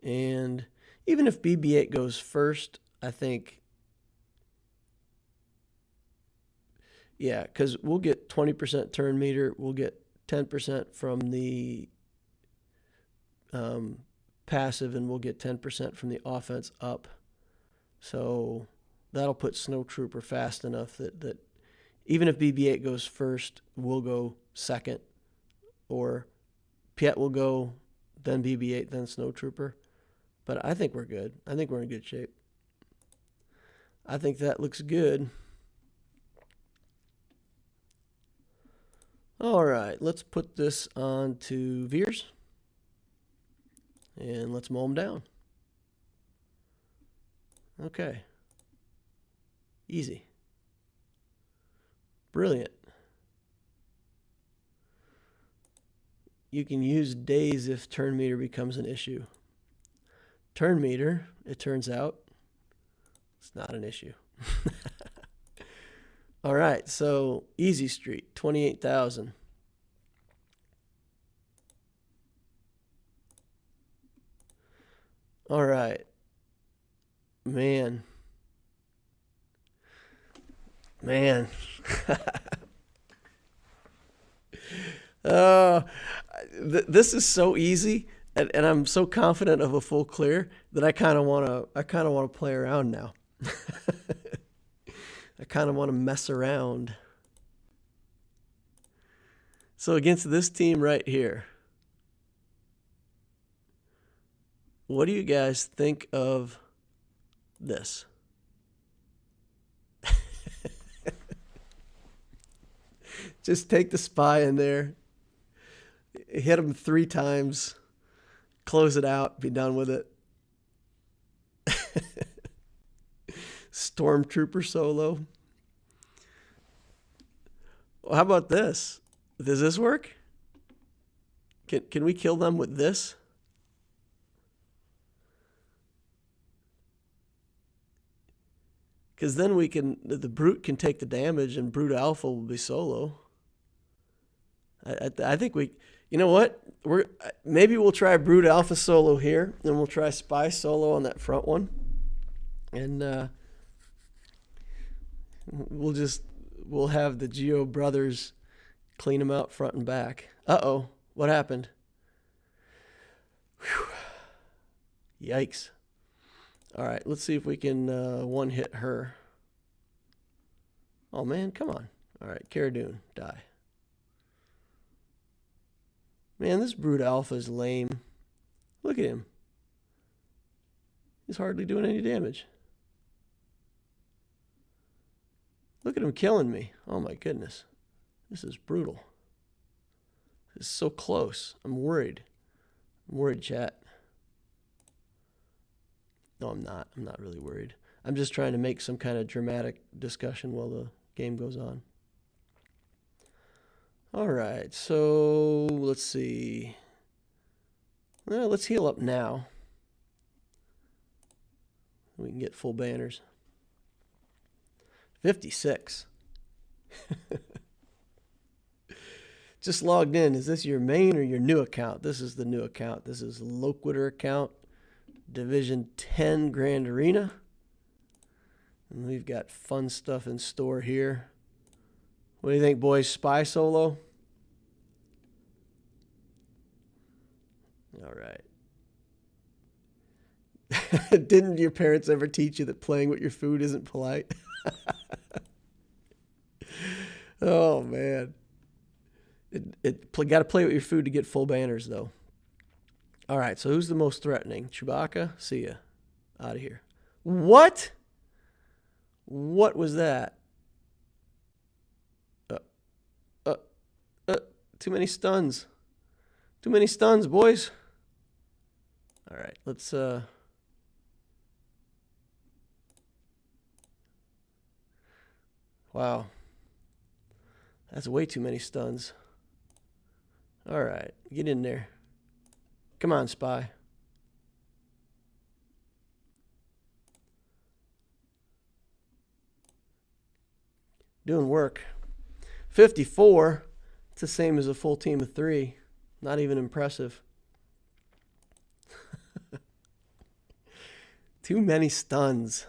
And even if BB-8 goes first, I think, yeah, because we'll get 20% turn meter. We'll get 10% from the passive, and we'll get 10% from the offense up. So that'll put Snow Trooper fast enough that even if BB-8 goes first, we'll go second. Or Piet will go, then BB-8, then Snow Trooper. But I think we're good. I think we're in good shape. I think that looks good. All right, let's put this on to Veers. And let's mow them down. Okay. Easy. Brilliant. You can use days if turn meter becomes an issue. Turn meter, it turns out, it's not an issue. All right, so Easy Street, 28,000. All right. Man. This is so easy, and I'm so confident of a full clear that I kind of want to play around now. I kind of want to mess around. So against this team right here, what do you guys think of this? Just take the spy in there, hit him 3 times, close it out, be done with it. Stormtrooper solo. Well, how about this? Does this work? Can we kill them with this? Because then the Brute can take the damage and Brute Alpha will be solo. I think you know what? Maybe we'll try Brute Alpha solo here, and we'll try Spy solo on that front one. And we'll have the Geo brothers clean them out front and back. Uh-oh, what happened? Whew. Yikes. All right, let's see if we can one-hit her. Oh, man, come on. All right, Cara Dune, die. Man, this Brute Alpha is lame. Look at him. He's hardly doing any damage. Look at him killing me. Oh, my goodness. This is brutal. This is so close. I'm worried. I'm worried, chat. No, I'm not. I'm not really worried. I'm just trying to make some kind of dramatic discussion while the game goes on. All right, so let's see. Well, let's heal up now. We can get full banners. 56. Just logged in. Is this your main or your new account? This is the new account. This is Loquitur account. Division 10 Grand Arena. And we've got fun stuff in store here. What do you think, boys? Spy solo? All right. Didn't your parents ever teach you that playing with your food isn't polite? Oh, man. Got to play with your food to get full banners, though. All right, so who's the most threatening? Chewbacca? See ya. Out of here. What? What was that? Too many stuns. Too many stuns, boys. All right, let's... Wow. That's way too many stuns. All right, get in there. Come on, spy. Doing work. 54. It's the same as a full team of 3. Not even impressive. Too many stuns.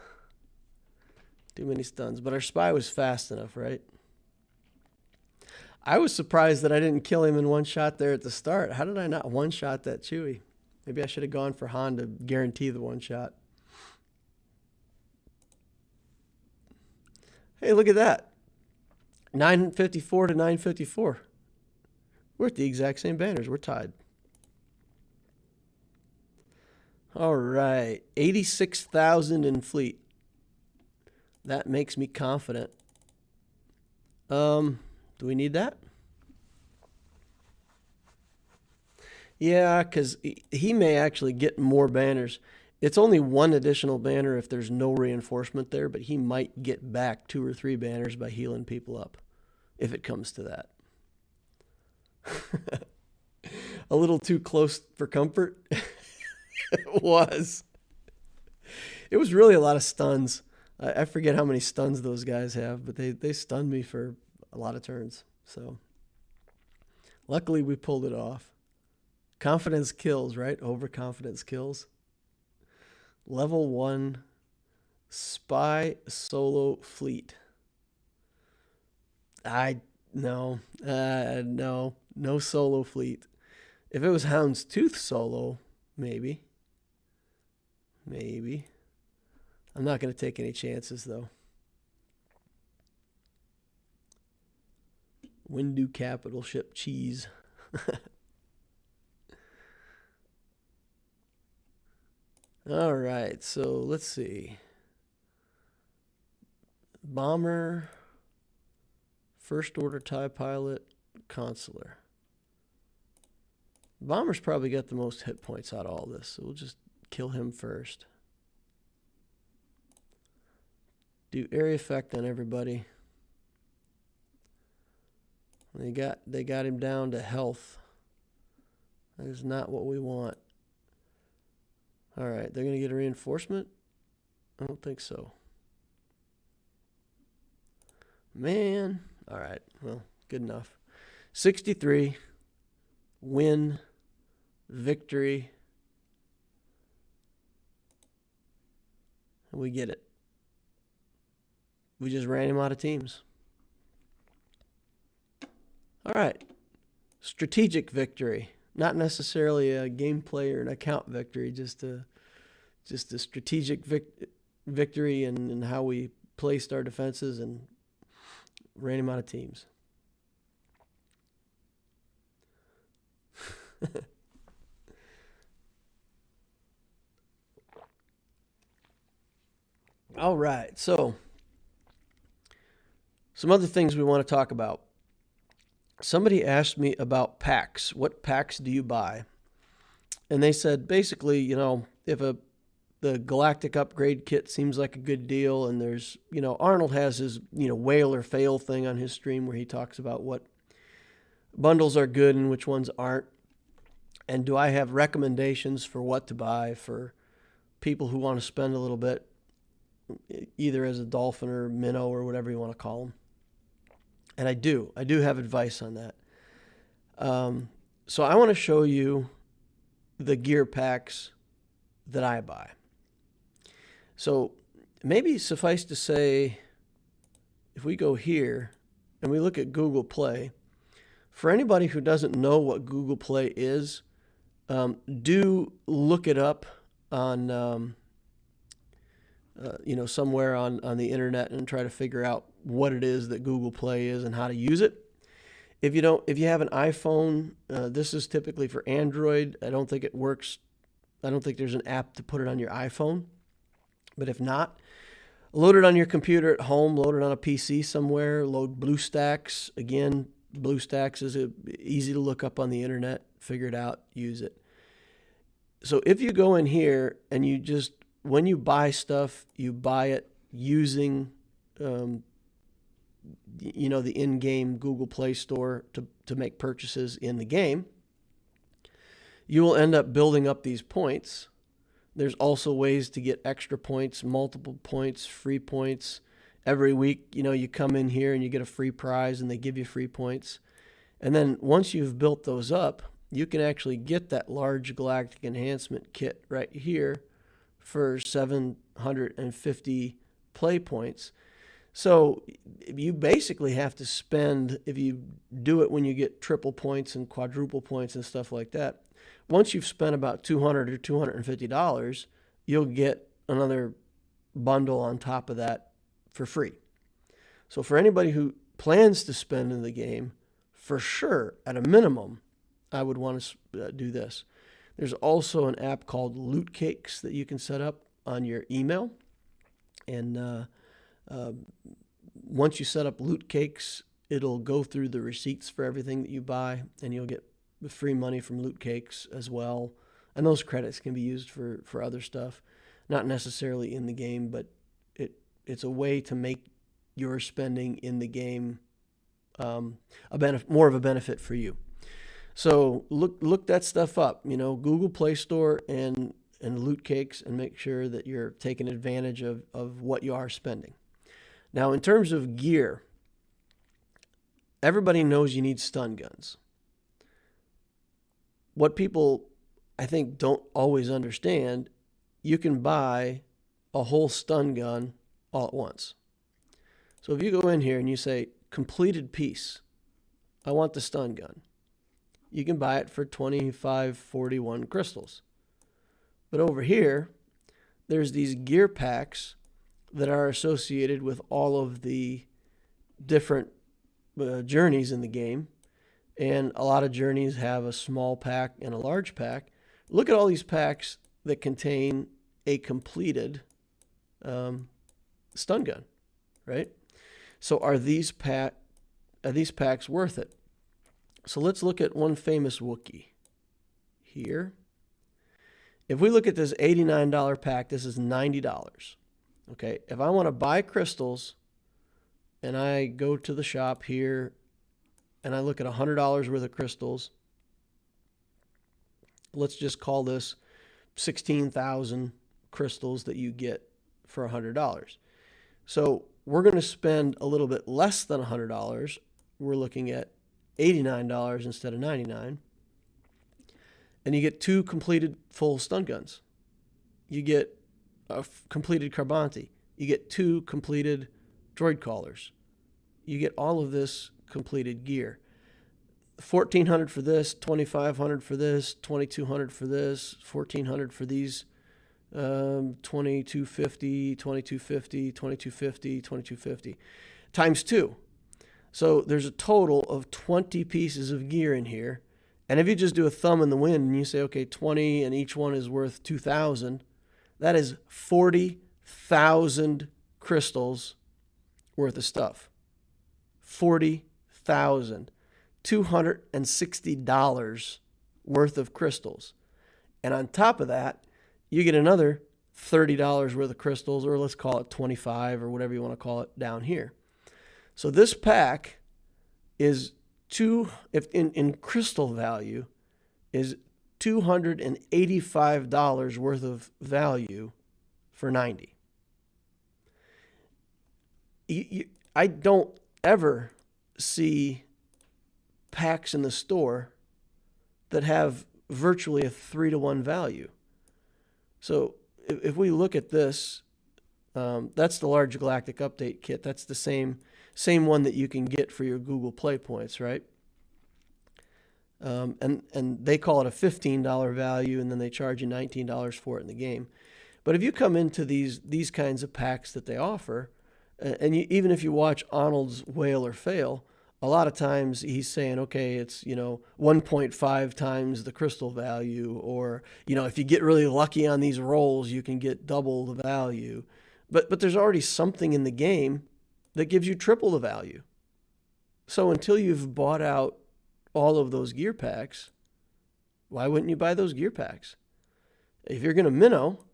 Too many stuns. But our spy was fast enough, right? I was surprised that I didn't kill him in one shot there at the start. How did I not one-shot that Chewie? Maybe I should have gone for Han to guarantee the one shot. Hey, look at that. 954 to 954. We're at the exact same banners. We're tied. All right. 86,000 in fleet. That makes me confident. Do we need that? Yeah, because he may actually get more banners. It's only one additional banner if there's no reinforcement there, but he might get back 2 or 3 banners by healing people up, if it comes to that. A little too close for comfort. It was. It was really a lot of stuns. I forget how many stuns those guys have, but they stunned me for a lot of turns. So luckily we pulled it off. Confidence kills, right? Overconfidence kills. Level 1 spy solo fleet. No solo fleet. If it was Houndstooth solo, maybe. I'm not going to take any chances, though. Windu capital ship cheese. All right, so let's see. Bomber, First Order TIE Pilot, Consular. Bomber's probably got the most hit points out of all this, so we'll just kill him first. Do area effect on everybody. They got him down to health. That is not what we want. All right, they're going to get a reinforcement? I don't think so. Man. All right, well, good enough. 63. Win. Victory. And we get it. We just ran him out of teams. All right. Strategic victory. Not necessarily a gameplay or an account victory, just a strategic victory in how we placed our defenses and ran him out of teams. All right, so some other things we want to talk about. Somebody asked me about packs. What packs do you buy? And they said, basically, you know, if the Galactic Upgrade Kit seems like a good deal, and there's, you know, Arnold has his, you know, whale or fail thing on his stream where he talks about what bundles are good and which ones aren't. And do I have recommendations for what to buy for people who want to spend a little bit, either as a dolphin or minnow or whatever you want to call them? And I do have advice on that. So I want to show you the gear packs that I buy. So maybe suffice to say, if we go here and we look at Google Play, for anybody who doesn't know what Google Play is, do look it up on, you know, somewhere on the internet and try to figure out what it is that Google Play is and how to use it. If you have an iPhone, this is typically for Android. I don't think it works. I don't think there's an app to put it on your iPhone. But if not, load it on your computer at home, load it on a PC somewhere, load BlueStacks. Again, BlueStacks is easy to look up on the internet, figure it out, use it. So if you go in here and when you buy stuff, you buy it using, the in-game Google Play Store to make purchases in the game, you will end up building up these points. There's also ways to get extra points, multiple points, free points. Every week, you come in here and you get a free prize and they give you free points. And then once you've built those up, you can actually get that large galactic enhancement kit right here for 750 play points. So you basically have to spend, if you do it when you get triple points and quadruple points and stuff like that, once you've spent about $200 or $250, you'll get another bundle on top of that for free. So for anybody who plans to spend in the game, for sure, at a minimum, I would want to do this. There's also an app called Loot Cakes that you can set up on your email. And once you set up Loot Cakes, it'll go through the receipts for everything that you buy, and you'll get free money from Loot Cakes as well. And those credits can be used for other stuff, not necessarily in the game, but it's a way to make your spending in the game more of a benefit for you. So look that stuff up, Google Play Store and Loot Cakes, and make sure that you're taking advantage of what you are spending. Now, in terms of gear, everybody knows you need stun guns. What people, I think, don't always understand, you can buy a whole stun gun all at once. So if you go in here and you say, completed piece, I want the stun gun, you can buy it for 2541 crystals. But over here, there's these gear packs that are associated with all of the different journeys in the game. And a lot of journeys have a small pack and a large pack. Look at all these packs that contain a completed stun gun, right? So are these packs worth it? So let's look at one famous Wookiee here. If we look at this $89 pack, this is $90. Okay, if I want to buy crystals and I go to the shop here and I look at $100 worth of crystals, let's just call this 16,000 crystals that you get for $100. So we're going to spend a little bit less than $100. We're looking at $89 instead of $99. And you get 2 completed full stun guns. You get a completed Carbonti. You get 2 completed droid callers. You get all of this completed gear. $1,400 for this, $2,500 for this, $2,200 for this, $1,400 for these, $2,250, $2,250, $2,250, $2,250 times 2. So there's a total of 20 pieces of gear in here. And if you just do a thumb in the wind and you say, okay, 20 and each one is worth 2,000, that is 40,000 crystals worth of stuff. 40,000. $260 worth of crystals. And on top of that, you get another $30 worth of crystals, or let's call it 25 or whatever you want to call it down here. So this pack is in crystal value is $285 worth of value for 90. I don't ever see packs in the store that have virtually a 3-to-1 value. So if we look at this, that's the large galactic update kit. That's the same one that you can get for your Google Play points, right? And they call it a $15 value, and then they charge you $19 for it in the game. But if you come into these kinds of packs that they offer, And even if you watch Arnold's Whale or Fail, a lot of times he's saying, okay, it's, 1.5 times the crystal value, or, if you get really lucky on these rolls, you can get double the value. But there's already something in the game that gives you triple the value. So until you've bought out all of those gear packs, why wouldn't you buy those gear packs? If you're going to minnow,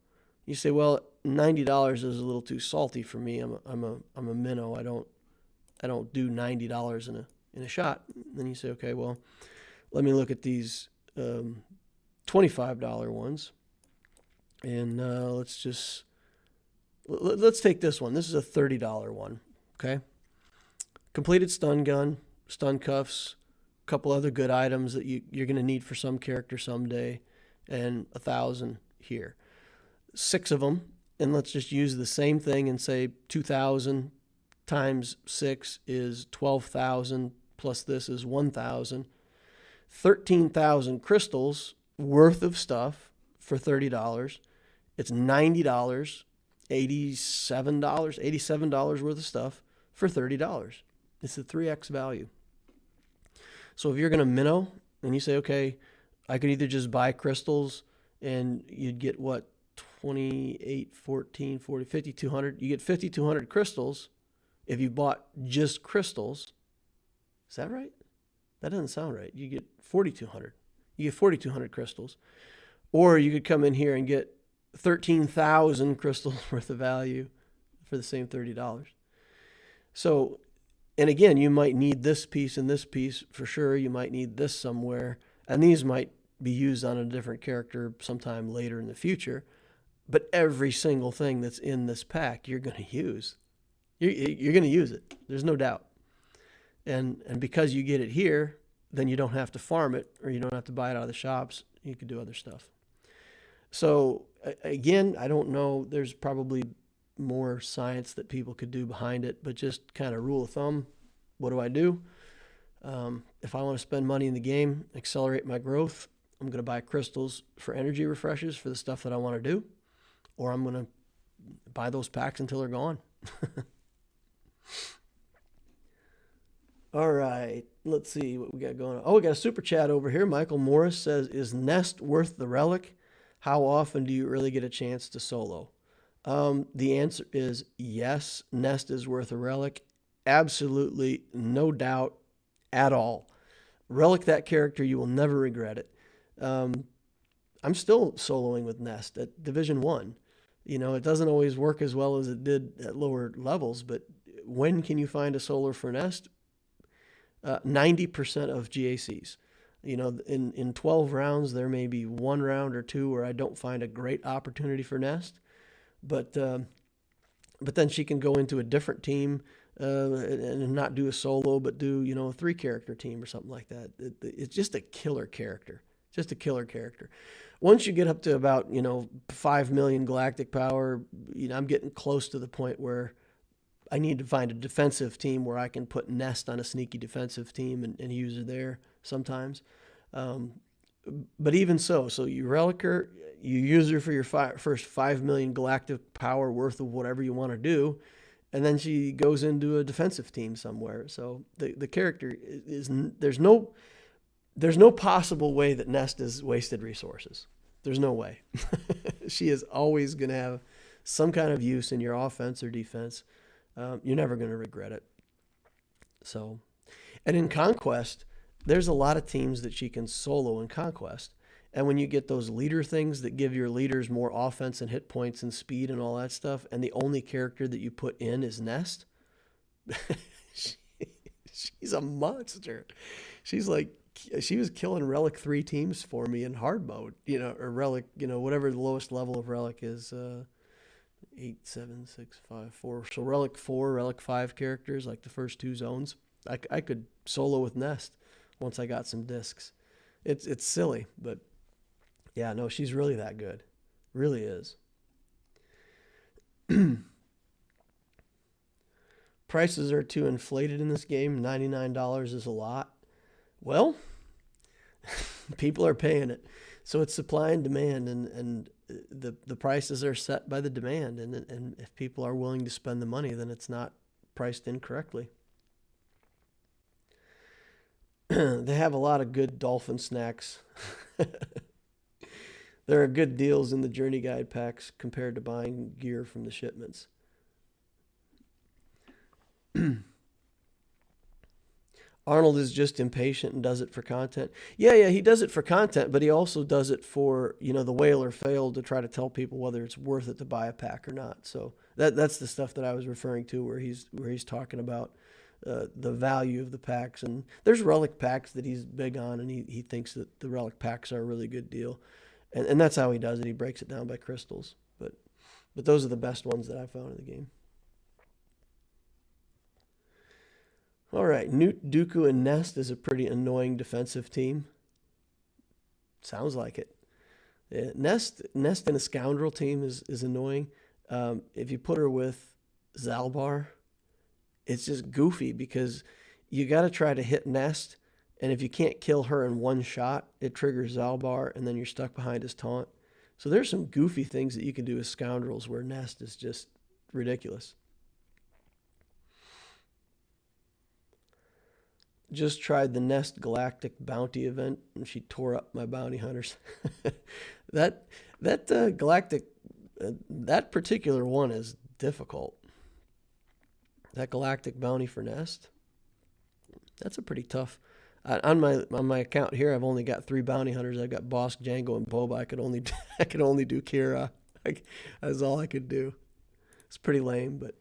you say, well, $90 is a little too salty for me. I'm a minnow. I don't do $90 in a shot. Then you say, okay, well, let me look at these $25 ones, and let's take this one. This is a $30 one. Okay, completed stun gun, stun cuffs, a couple other good items that you're going to need for some character someday, and 1,000 here. 6 of them, and let's just use the same thing and say 2,000 times 6 is 12,000, plus this is 1,000. 13,000 crystals worth of stuff for $30. It's $90, $87 worth of stuff for $30. It's a 3x value. So if you're going to minnow and you say, okay, I could either just buy crystals and you'd get what, 28, 14, 40, 5,200. You get 5,200 crystals if you bought just crystals. Is that right? That doesn't sound right. You get 4,200. You get 4,200 crystals. Or you could come in here and get 13,000 crystals worth of value for the same $30. So, and again, you might need this piece and this piece for sure. You might need this somewhere. And these might be used on a different character sometime later in the future. But every single thing that's in this pack, you're going to use. You're going to use it. There's no doubt. And because you get it here, then you don't have to farm it, or you don't have to buy it out of the shops. You can do other stuff. So again, I don't know. There's probably more science that people could do behind it, but just kind of rule of thumb, what do? If I want to spend money in the game, accelerate my growth, I'm going to buy crystals for energy refreshes for the stuff that I want to do, or I'm going to buy those packs until they're gone. All right, let's see what we got going on. Oh, we got a super chat over here. Michael Morris says, is Nest worth the relic? How often do you really get a chance to solo? The answer is yes, Nest is worth a relic. Absolutely, no doubt at all. Relic that character, you will never regret it. I'm still soloing with Nest at Division 1. It doesn't always work as well as it did at lower levels, but when can you find a solo for Nest? 90% of GACs. In 12 rounds, there may be one round or two where I don't find a great opportunity for Nest, but then she can go into a different team and not do a solo, but do a 3-character team or something like that. It's just a killer character. Just a killer character. Once you get up to about 5 million galactic power, I'm getting close to the point where I need to find a defensive team where I can put Nest on a sneaky defensive team and use her there sometimes. But even so you relic her, you use her for your first 5 million galactic power worth of whatever you want to do, and then she goes into a defensive team somewhere. So the character is there's no possible way that Nest is wasted resources. There's no way. She is always going to have some kind of use in your offense or defense. You're never going to regret it. So, and in Conquest, there's a lot of teams that she can solo in Conquest. And when you get those leader things that give your leaders more offense and hit points and speed and all that stuff, and the only character that you put in is Nest, she's a monster. She was killing Relic 3 teams for me in hard mode, or Relic, whatever the lowest level of Relic is, 8, 7, 6, 5, 4. So Relic 4, Relic 5 characters, like the first 2 zones, I could solo with Nest once I got some discs. It's silly, but yeah, no, she's really that good. Really is. Prices are too inflated in this game. $99 is a lot. Well, People are paying it. So it's supply and demand, and the prices are set by the demand. And if people are willing to spend the money, then it's not priced incorrectly. They have a lot of good dolphin snacks. There are good deals in the Journey Guide packs compared to buying gear from the shipments. Arnold is just impatient and does it for content. Yeah, he does it for content, but he also does it for, the whale or fail, to try to tell people whether it's worth it to buy a pack or not. So that's the stuff that I was referring to, where he's talking about the value of the packs. And there's relic packs that he's big on, and he thinks that the relic packs are a really good deal. And that's how he does it. He breaks it down by crystals. But those are the best ones that I found in the game. All right, Newt, Dooku, and Nest is a pretty annoying defensive team. Sounds like it. Yeah, Nest in a Scoundrel team is annoying. If you put her with Zalbar, it's just goofy because you got to try to hit Nest, and if you can't kill her in one shot, it triggers Zalbar, and then you're stuck behind his taunt. So there's some goofy things that you can do with Scoundrels where Nest is just ridiculous. Just tried the Nest Galactic Bounty event, and she tore up my bounty hunters. that Galactic, that particular one is difficult. That Galactic Bounty for Nest, that's a pretty tough. On my account here, I've only got 3 bounty hunters. I've got Bosk, Django, and Boba. I could only do Kira. That's all I could do. It's pretty lame, but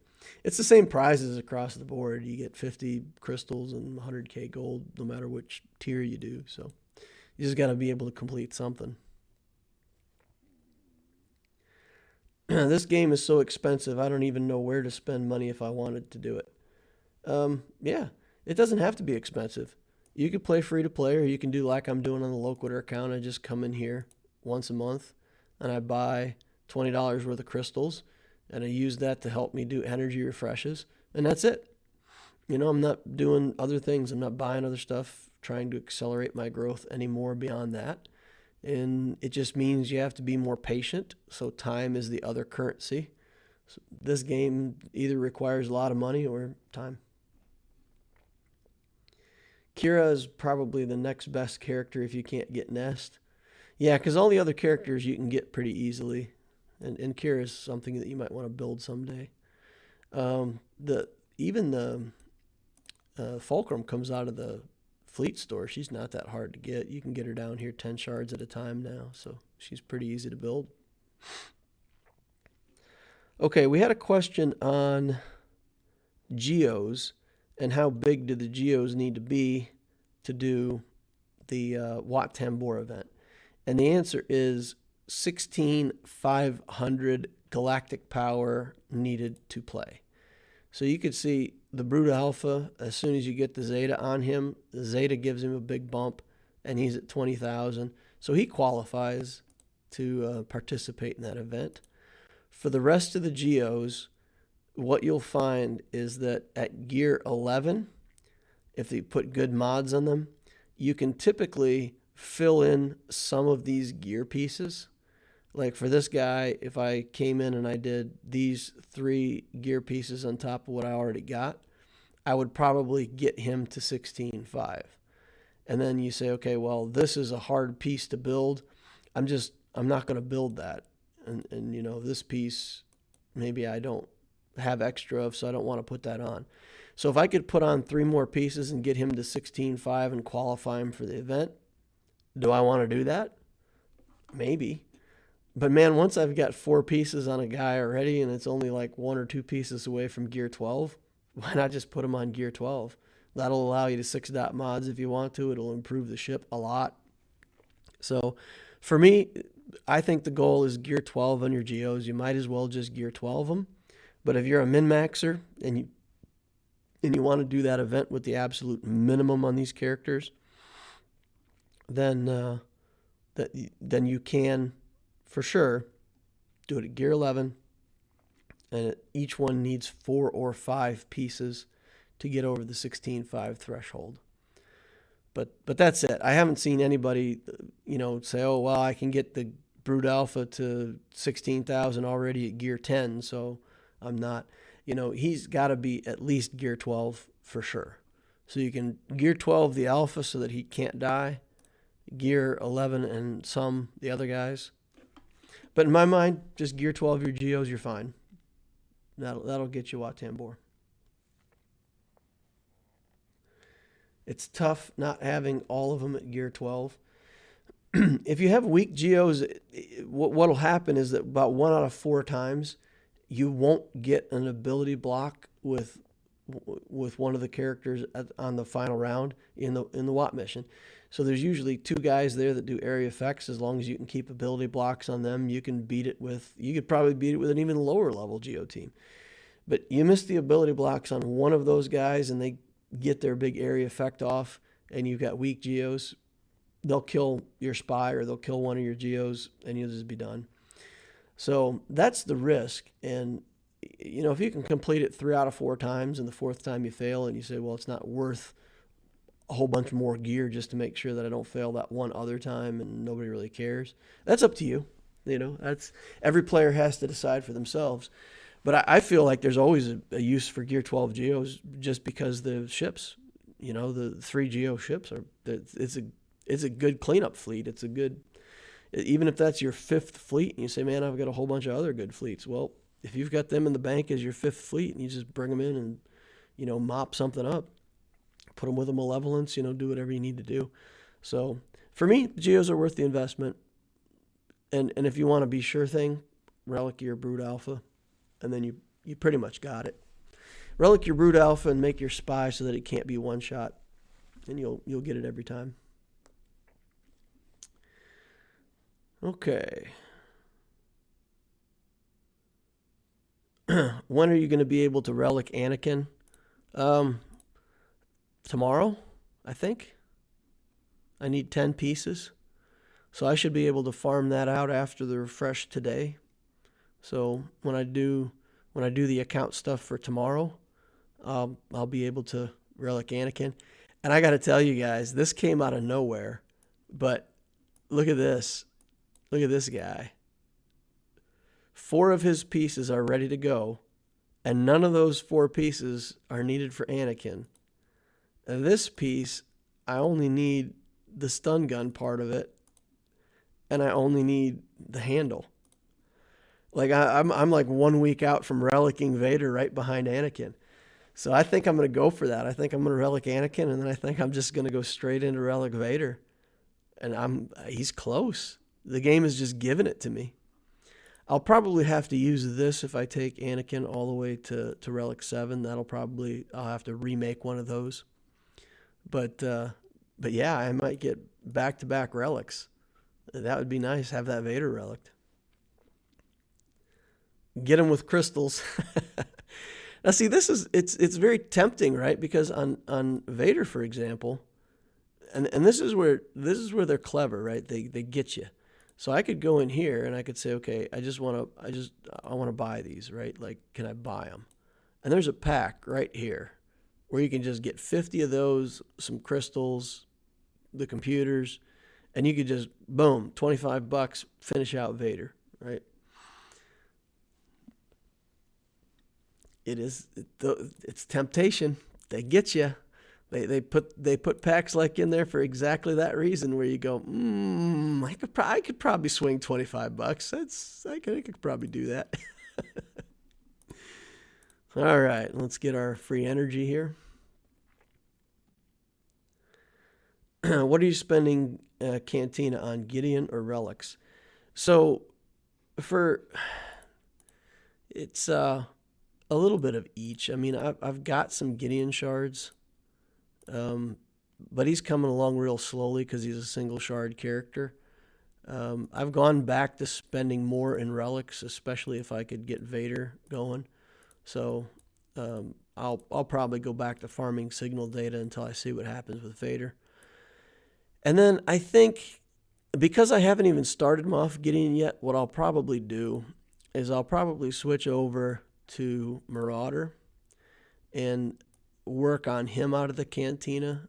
it's the same prizes across the board. You get 50 crystals and 100k gold, no matter which tier you do. So you just got to be able to complete something. This game is so expensive, I don't even know where to spend money if I wanted to do it. Yeah, it doesn't have to be expensive. You could play free to play, or you can do like I'm doing on the Loquitur account. I just come in here once a month and I buy $20 worth of crystals, and I use that to help me do energy refreshes, and that's it. I'm not doing other things. I'm not buying other stuff, trying to accelerate my growth anymore beyond that. And it just means you have to be more patient. So time is the other currency. So this game either requires a lot of money or time. Kira is probably the next best character if you can't get Nest. Yeah, because all the other characters you can get pretty easily. And Kira is something that you might want to build someday. Even the Fulcrum comes out of the Fleet store. She's not that hard to get. You can get her down here 10 shards at a time now, so she's pretty easy to build. Okay, we had a question on Geos and how big do the Geos need to be to do the Wat Tambor event. And the answer is 16,500 galactic power needed to play. So you could see the Brood Alpha, as soon as you get the Zeta on him, the Zeta gives him a big bump, and he's at 20,000. So he qualifies to participate in that event. For the rest of the Geos, what you'll find is that at gear 11, if they put good mods on them, you can typically fill in some of these gear pieces. Like for this guy, if I came in and I did these 3 gear pieces on top of what I already got, I would probably get him to 16.5. And then you say, okay, well, this is a hard piece to build. I'm not going to build that. And this piece, maybe I don't have extra of, so I don't want to put that on. So if I could put on 3 more pieces and get him to 16.5 and qualify him for the event, do I want to do that? Maybe. But man, once I've got 4 pieces on a guy already and it's only like 1 or 2 pieces away from gear 12, why not just put him on gear 12? That'll allow you to 6-dot mods if you want to. It'll improve the ship a lot. So for me, I think the goal is gear 12 on your Geos. You might as well just gear 12 them. But if you're a min-maxer and you want to do that event with the absolute minimum on these characters, then you can, for sure, do it at gear 11, and each one needs 4 or 5 pieces to get over the 16.5 threshold. But that's it. I haven't seen anybody, say, oh, well, I can get the Brood Alpha to 16,000 already at gear 10, so I'm not. He's got to be at least gear 12 for sure. So you can gear 12 the Alpha so that he can't die, gear 11 and the other guys. But in my mind, just gear 12 your Geos, you're fine. That'll get you Wat Tambor. It's tough not having all of them at gear 12. If you have weak Geos, what'll happen is that about 1 out of 4 times, you won't get an ability block with one of the characters on the final round in the Wat mission. So there's usually 2 guys there that do area effects. As long as you can keep ability blocks on them, you could probably beat it with an even lower level Geo team. But you miss the ability blocks on one of those guys and they get their big area effect off, and you've got weak Geos, they'll kill your spy or they'll kill one of your Geos and you'll just be done. So that's the risk. And if you can complete it 3 out of 4 times and the 4th time you fail and you say, well, it's not worth a whole bunch more gear just to make sure that I don't fail that one other time and nobody really cares, that's up to you. That's every player has to decide for themselves. But I feel like there's always a use for gear 12 Geos just because the ships, the 3 Geo ships it's a good cleanup fleet. It's a good, even if that's your 5th fleet and you say, man, I've got a whole bunch of other good fleets. Well, if you've got them in the bank as your 5th fleet and you just bring them in and, mop something up, put them with a malevolence, do whatever you need to do. So for me, Geos are worth the investment. And if you want to be sure thing, relic your Brood Alpha. And then you pretty much got it. Relic your Brood Alpha and make your spy so that it can't be one shot. And you'll get it every time. Okay. When are you going to be able to relic Anakin? Tomorrow, I think. I need 10 pieces. So I should be able to farm that out after the refresh today. So when I do the account stuff for tomorrow, I'll be able to relic Anakin. And I got to tell you guys, this came out of nowhere, but look at this. Look at this guy. 4 of his pieces are ready to go, and none of those 4 pieces are needed for Anakin. And this piece, I only need the stun gun part of it, and I only need the handle. Like I'm like 1 week out from relicking Vader right behind Anakin. So I think I'm going to go for that. I think I'm going to relic Anakin, and then I think I'm just going to go straight into relic Vader. And he's close. The game is just giving it to me. I'll probably have to use this if I take Anakin all the way to relic 7. I'll have to remake one of those. But yeah, I might get back-to-back relics. That would be nice, have that Vader relic. Get him with crystals. Now, see, it's very tempting, right? Because on Vader, for example, and this is where they're clever, right? They get you. So I could go in here and I could say, okay, I want to buy these, right? Like, can I buy them? And there's a pack right here where you can just get 50 of those, some crystals, the computers, and you could just boom, $25, finish out Vader, right? It's temptation. They get you. They put packs like in there for exactly that reason, where you go, I could probably swing $25. I could probably do that. All right, let's get our free energy here. What are you spending Cantina on, Gideon or relics? So it's a little bit of each. I mean, I've got some Gideon shards, but he's coming along real slowly because he's a single shard character. I've gone back to spending more in relics, especially if I could get Vader going. So I'll probably go back to farming signal data until I see what happens with Vader. And then I think, because I haven't even started Moff Gideon yet, what I'll probably do is I'll probably switch over to Marauder and work on him out of the Cantina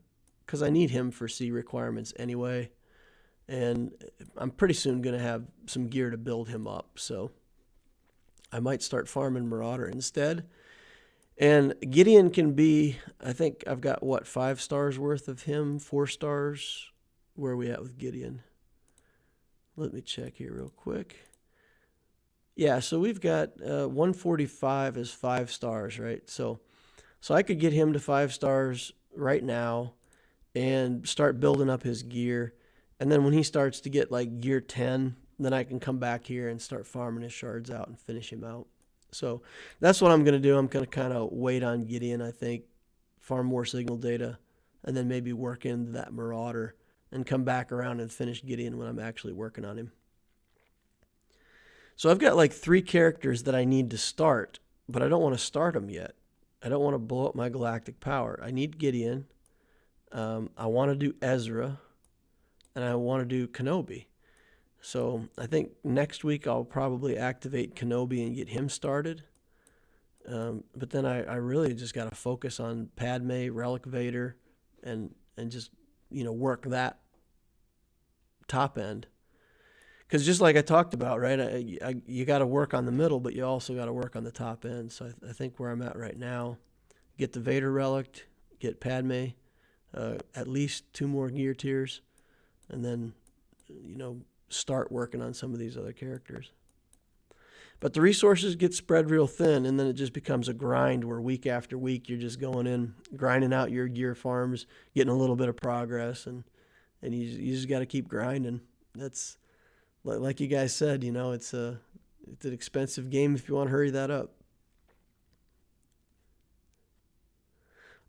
because I need him for C requirements anyway. And I'm pretty soon going to have some gear to build him up. So I might start farming Marauder instead. And Gideon can be, I think I've got, what, 5 stars worth of him? 4 stars? Where are we at with Gideon? Let me check here real quick. Yeah, so we've got 145 as 5 stars, right? So I could get him to 5 stars right now and start building up his gear. And then when he starts to get like gear 10, then I can come back here and start farming his shards out and finish him out. So that's what I'm going to do. I'm going to kind of wait on Gideon, I think, farm more signal data, and then maybe work into that Marauder and come back around and finish Gideon when I'm actually working on him. So I've got like 3 characters that I need to start, but I don't want to start them yet. I don't want to blow up my galactic power. I need Gideon. I want to do Ezra, and I want to do Kenobi. So I think next week I'll probably activate Kenobi and get him started. But then I really just got to focus on Padme, Relic Vader, and just, work that top end. Because just like I talked about, right, you got to work on the middle, but you also got to work on the top end. So I think where I'm at right now, get the Vader Relic, get Padme, at least 2 more gear tiers, and then, start working on some of these other characters. But the resources get spread real thin, and then it just becomes a grind where week after week you're just going in, grinding out your gear farms, getting a little bit of progress, and you just got to keep grinding. That's, like you guys said, it's an expensive game if you want to hurry that up.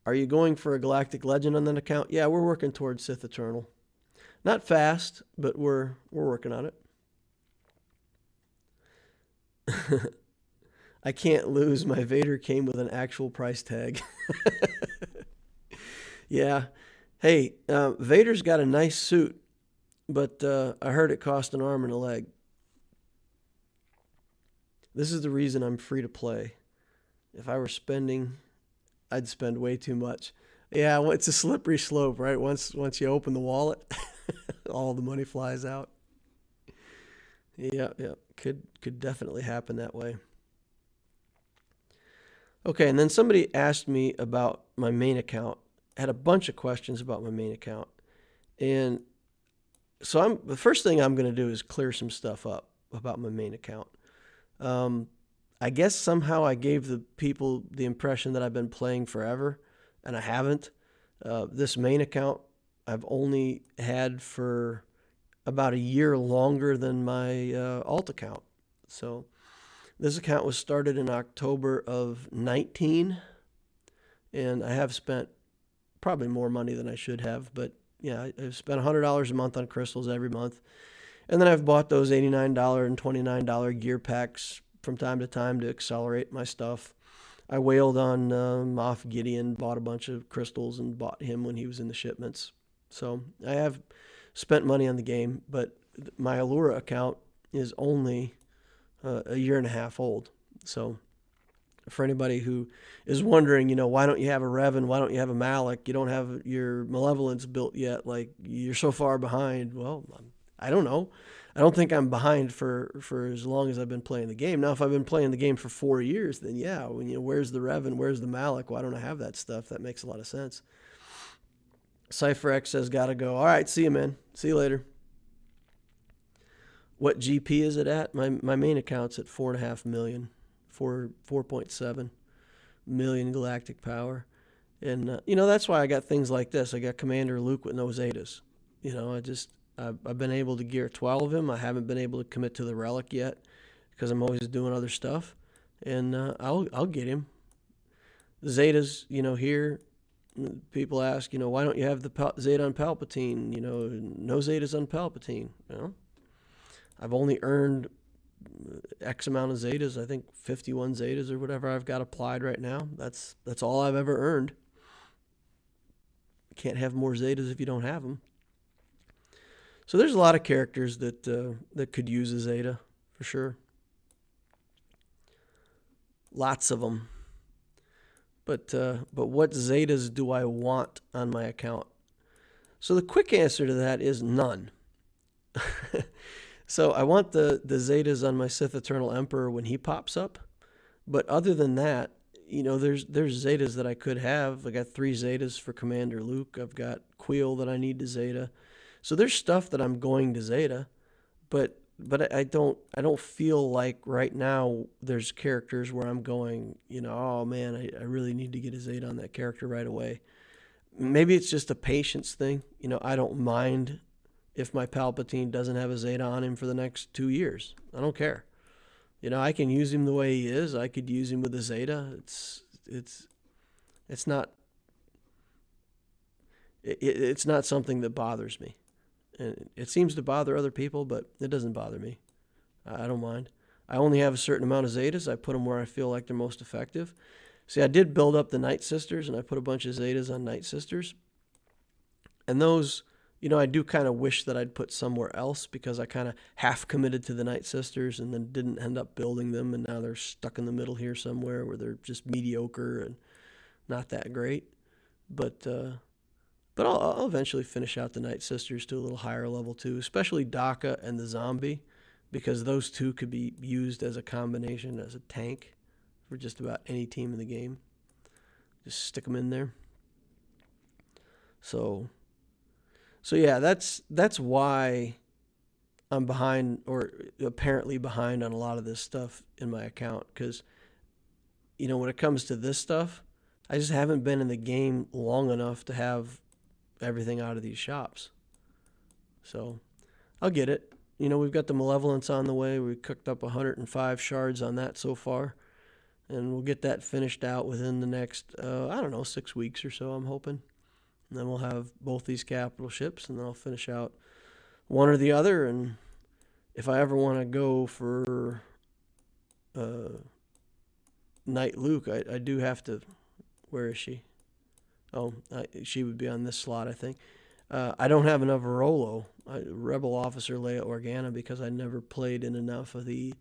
Are you going for a Galactic Legend on that account? Yeah, we're working towards Sith Eternal. Not fast, but we're working on it. I can't lose. My Vader came with an actual price tag. Yeah. Hey, Vader's got a nice suit, but I heard it cost an arm and a leg. This is the reason I'm free to play. If I were spending, I'd spend way too much. Yeah, well, it's a slippery slope, right? Once you open the wallet, all the money flies out. Yeah, could definitely happen that way. Okay, and then somebody asked me about my main account. I had a bunch of questions about my main account, and so the first thing I'm going to do is clear some stuff up about my main account. I guess somehow I gave the people the impression that I've been playing forever, and I haven't. This main account I've only had for about a year longer than my alt account. So this account was started in October of 19, and I have spent probably more money than I should have, but yeah, I've spent $100 a month on crystals every month. And then I've bought those $89 and $29 gear packs from time to time to accelerate my stuff. I whaled on Moff Gideon, bought a bunch of crystals, and bought him when he was in the shipments. So I have spent money on the game, but my Aleura account is only a year and a half old. So for anybody who is wondering, why don't you have a Revan? Why don't you have a Malak? You don't have your Malevolence built yet. Like, you're so far behind. Well, I don't know. I don't think I'm behind for as long as I've been playing the game. Now, if I've been playing the game for 4 years, then yeah, where's the Revan? Where's the Malak? Why don't I have that stuff? That makes a lot of sense. Cypher X says, gotta go. All right, see you, man. See you later. What GP is it at? My main account's at 4.5 million, 4.7 million galactic power. And, that's why I got things like this. I got Commander Luke with no Zetas. I've been able to gear 12 of him. I haven't been able to commit to the Relic yet because I'm always doing other stuff. And I'll get him. Zetas, here, people ask, why don't you have the Zeta on Palpatine? No Zetas on Palpatine. I've only earned X amount of Zetas. I think 51 Zetas or whatever I've got applied right now. That's all I've ever earned. Can't have more Zetas if you don't have them. So there's a lot of characters that could use a Zeta, for sure. Lots of them. But what Zetas do I want on my account? So the quick answer to that is none. So I want the Zetas on my Sith Eternal Emperor when he pops up. But other than that, there's Zetas that I could have. I got 3 Zetas for Commander Luke. I've got Queel that I need to Zeta. So there's stuff that I'm going to Zeta, but I don't feel like right now there's characters where I'm going, oh man, I really need to get a Zeta on that character right away. Maybe it's just a patience thing. I don't mind if my Palpatine doesn't have a Zeta on him for the next 2 years. I don't care. I can use him the way he is. I could use him with a Zeta. It's not something that bothers me. And it seems to bother other people, but it doesn't bother me. I don't mind. I only have a certain amount of Zetas. I put them where I feel like they're most effective. See, I did build up the Night Sisters, and I put a bunch of Zetas on Night Sisters. And those, I do kind of wish that I'd put somewhere else, because I kind of half committed to the Night Sisters and then didn't end up building them, and now they're stuck in the middle here somewhere where they're just mediocre and not that great. But I'll eventually finish out the Night Sisters to a little higher level too, especially Daka and the Zombie, because those two could be used as a combination as a tank for just about any team in the game. Just stick them in there. So yeah, that's why I'm behind, or apparently behind, on a lot of this stuff in my account, because when it comes to this stuff, I just haven't been in the game long enough to have everything out of these shops. So I'll get it. We've got the Malevolence on the way. We cooked up 105 shards on that so far, and we'll get that finished out within the next 6 weeks or so, I'm hoping. And then we'll have both these capital ships, and then I'll finish out one or the other. And if I ever want to go for Knight Luke, I do have to. Where is she? Oh, she would be on this slot, I think. I don't have enough Rolo, Rebel Officer Leia Organa, because I never played in enough of the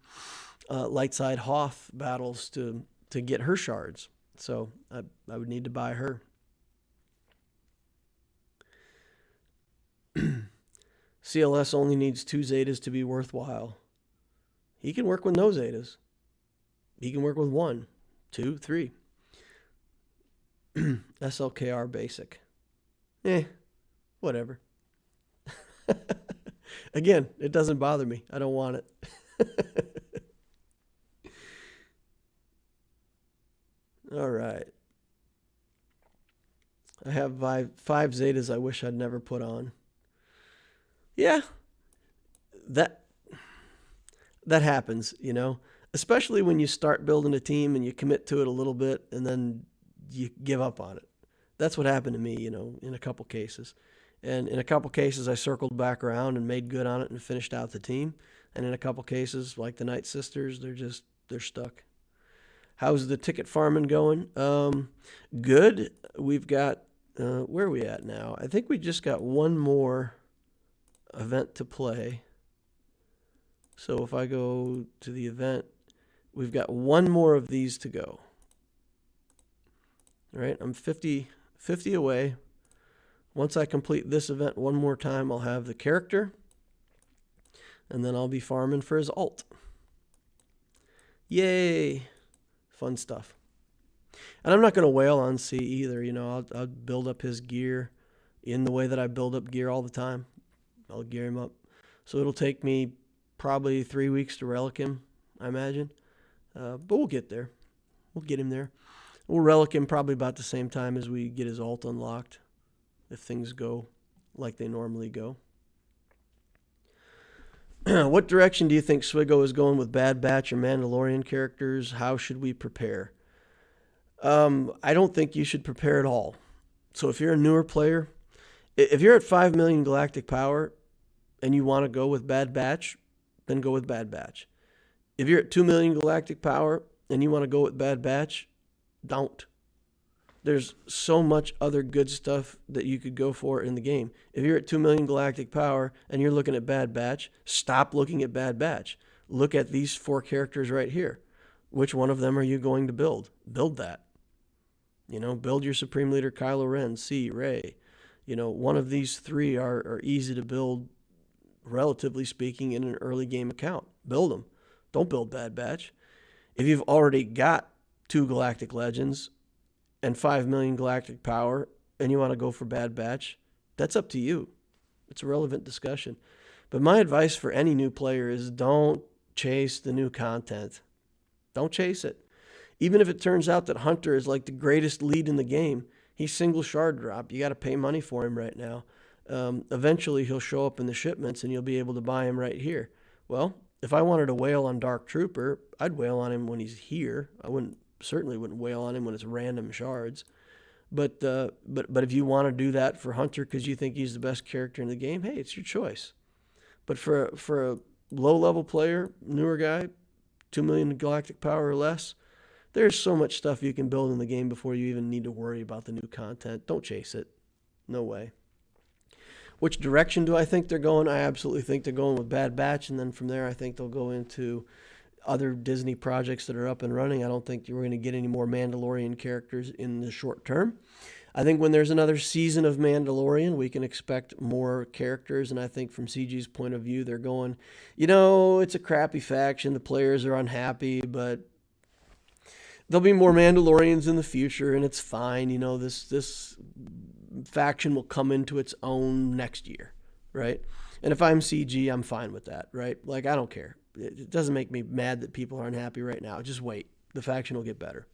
Lightside Hoth battles to get her shards. So I would need to buy her. CLS only needs 2 Zetas to be worthwhile. He can work with no Zetas. He can work with 1, 2, 3. SLKR basic. Whatever. Again, it doesn't bother me. I don't want it. All right. I have 5 Zetas I wish I'd never put on. Yeah, that happens, especially when you start building a team and you commit to it a little bit and then you give up on it. That's what happened to me, in a couple cases. And in a couple cases, I circled back around and made good on it and finished out the team. And in a couple cases, like the Night Sisters, they're stuck. How's the ticket farming going? Good. We've got, where are we at now? I think we just got one more event to play. So if I go to the event, we've got one more of these to go. All right, I'm 50 away. Once I complete this event one more time, I'll have the character, and then I'll be farming for his ult. Yay! Fun stuff. And I'm not going to wail on C either. I'll build up his gear in the way that I build up gear all the time. I'll gear him up. So it'll take me probably 3 weeks to relic him, I imagine. But we'll get there. We'll get him there. We'll relic him probably about the same time as we get his ult unlocked, if things go like they normally go. What direction do you think Swigo is going with Bad Batch or Mandalorian characters? How should we prepare? I don't think you should prepare at all. So if you're a newer player, if you're at 5 million galactic power and you want to go with Bad Batch, then go with Bad Batch. If you're at 2 million galactic power and you want to go with Bad Batch, don't. There's so much other good stuff that you could go for in the game. If you're at 2 million galactic power and you're looking at Bad Batch, stop looking at Bad Batch. Look at these 4 characters right here. Which one of them are you going to build? Build that. Build your Supreme Leader Kylo Ren, C, Rey. One of these three are easy to build, relatively speaking, in an early game account. Build them. Don't build Bad Batch. If you've already got 2 Galactic Legends and 5 million galactic power and you want to go for Bad Batch, that's up to you. It's a relevant discussion. But my advice for any new player is don't chase the new content. Don't chase it. Even if it turns out that Hunter is like the greatest lead in the game, he's single shard drop. You got to pay money for him right now. Eventually he'll show up in the shipments and you'll be able to buy him right here. Well, if I wanted to wail on Dark Trooper, I'd wail on him when he's here. I certainly wouldn't wail on him when it's random shards. But if you want to do that for Hunter because you think he's the best character in the game, hey, it's your choice. But for a low-level player, newer guy, 2 million galactic power or less, there's so much stuff you can build in the game before you even need to worry about the new content. Don't chase it. No way. Which direction do I think they're going? I absolutely think they're going with Bad Batch, and then from there I think they'll go into other Disney projects that are up and running. I don't think we're going to get any more Mandalorian characters in the short term. I think when there's another season of Mandalorian, we can expect more characters, and I think from CG's point of view, they're going, it's a crappy faction, the players are unhappy, but there'll be more Mandalorians in the future, and it's fine. This faction will come into its own next year, right? And if I'm CG, I'm fine with that, right? Like, I don't care. It doesn't make me mad that people are unhappy right now. Just wait. The faction will get better.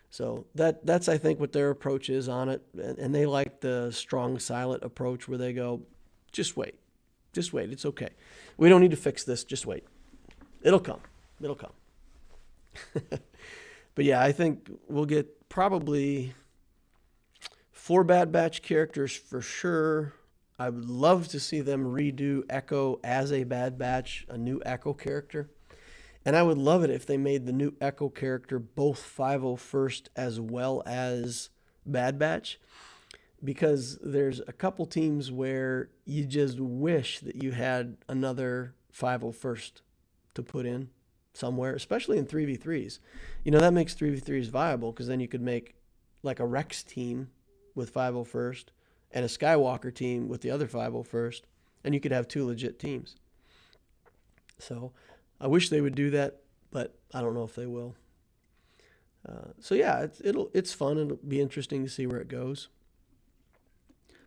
So that's, I think, what their approach is on it. And they like the strong, silent approach where they go, just wait. Just wait. It's okay. We don't need to fix this. Just wait. It'll come. It'll come. But yeah, I think we'll get probably 4 Bad Batch characters for sure. I would love to see them redo Echo as a Bad Batch, a new Echo character. And I would love it if they made the new Echo character both 501st as well as Bad Batch. Because there's a couple teams where you just wish that you had another 501st to put in somewhere, especially in 3v3s. That makes 3v3s viable because then you could make like a Rex team with 501st and a Skywalker team with the other 501st, and you could have 2 legit teams. So I wish they would do that, but I don't know if they will. So yeah, it's fun. It'll be interesting to see where it goes.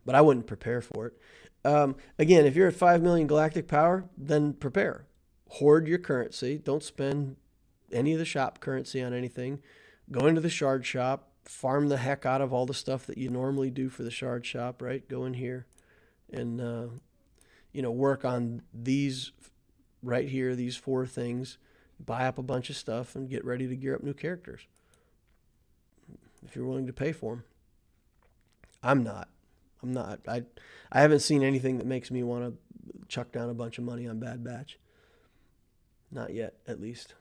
But I wouldn't prepare for it. Again, if you're at 5 million galactic power, then prepare. Hoard your currency. Don't spend any of the shop currency on anything. Go into the shard shop. Farm the heck out of all the stuff that you normally do for the shard shop, right? Go in here and, work on these right here, these 4 things. Buy up a bunch of stuff and get ready to gear up new characters. If you're willing to pay for them. I'm not. I haven't seen anything that makes me want to chuck down a bunch of money on Bad Batch. Not yet, at least.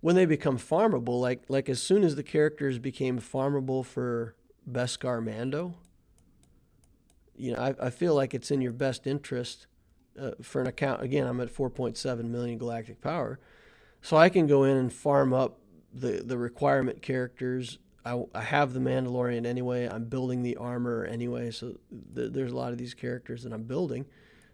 When they become farmable, like as soon as the characters became farmable for Beskar Mando, I feel like it's in your best interest for an account. Again, I'm at 4.7 million galactic power, so I can go in and farm up the requirement characters. I have the Mandalorian anyway. I'm building the armor anyway, so there's a lot of these characters that I'm building.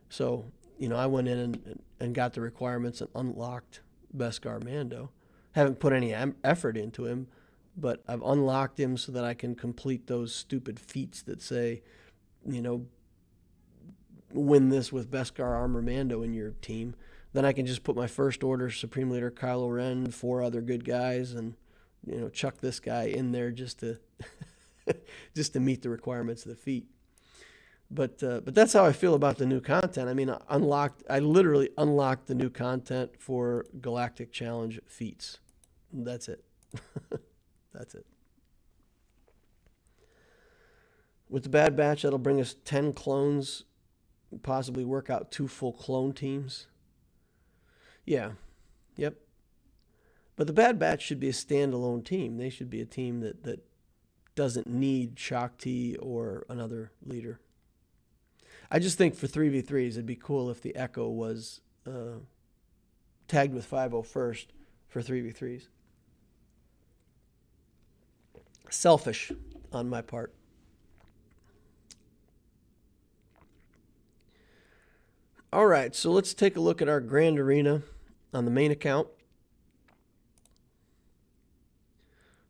So, I went in and got the requirements and unlocked Beskar Mando. Haven't put any effort into him, but I've unlocked him so that I can complete those stupid feats that say, win this with Beskar Armor Mando in your team. Then I can just put my First Order Supreme Leader Kylo Ren, 4 other good guys, and chuck this guy in there just to just to meet the requirements of the feat. But that's how I feel about the new content. I mean, I literally unlocked the new content for Galactic Challenge feats. That's it. That's it. With the Bad Batch, that'll bring us 10 clones, possibly work out 2 full clone teams. Yeah. Yep. But the Bad Batch should be a standalone team. They should be a team that doesn't need Shakti or another leader. I just think for 3v3s, it'd be cool if the Echo was tagged with 501st for 3v3s. Selfish on my part. All right, so let's take a look at our Grand Arena on the main account.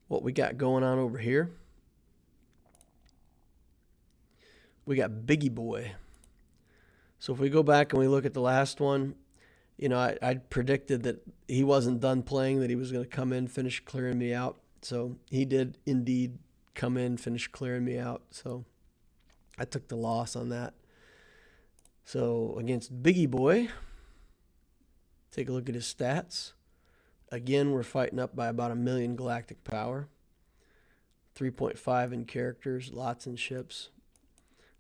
What we got going on over here. We got Biggie Boy. So if we go back and we look at the last one, you know, I predicted that he wasn't done playing, that he was going to come in, finish clearing me out. So he did indeed come in, finish clearing me out. So I took the loss on that. So against Biggie Boy, take a look at his stats. Again, we're fighting up by about 1 million galactic power. 3.5 in characters, lots in ships.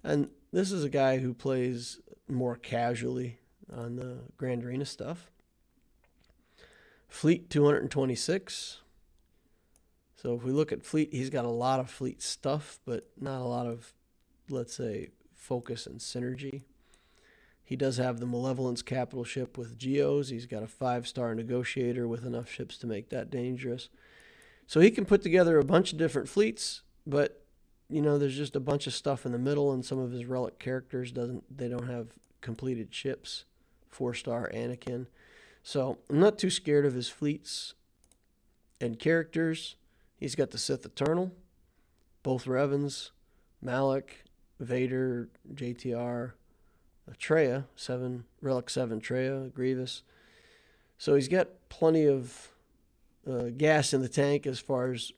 And this is a guy who plays more casually on the Grand Arena stuff. Fleet 226. So if we look at fleet, he's got a lot of fleet stuff, but not a lot of, let's say, focus and synergy. He does have the Malevolence capital ship with Geos. He's got a 5-star negotiator with enough ships to make that dangerous. So he can put together a bunch of different fleets, but you know, there's just a bunch of stuff in the middle, and some of his relic characters don't have completed ships. 4-star Anakin. So I'm not too scared of his fleets and characters. He's got the Sith Eternal, both Revans, Malak, Vader, JTR, Traya, Relic 7 Traya, Grievous. So he's got plenty of gas in the tank as far as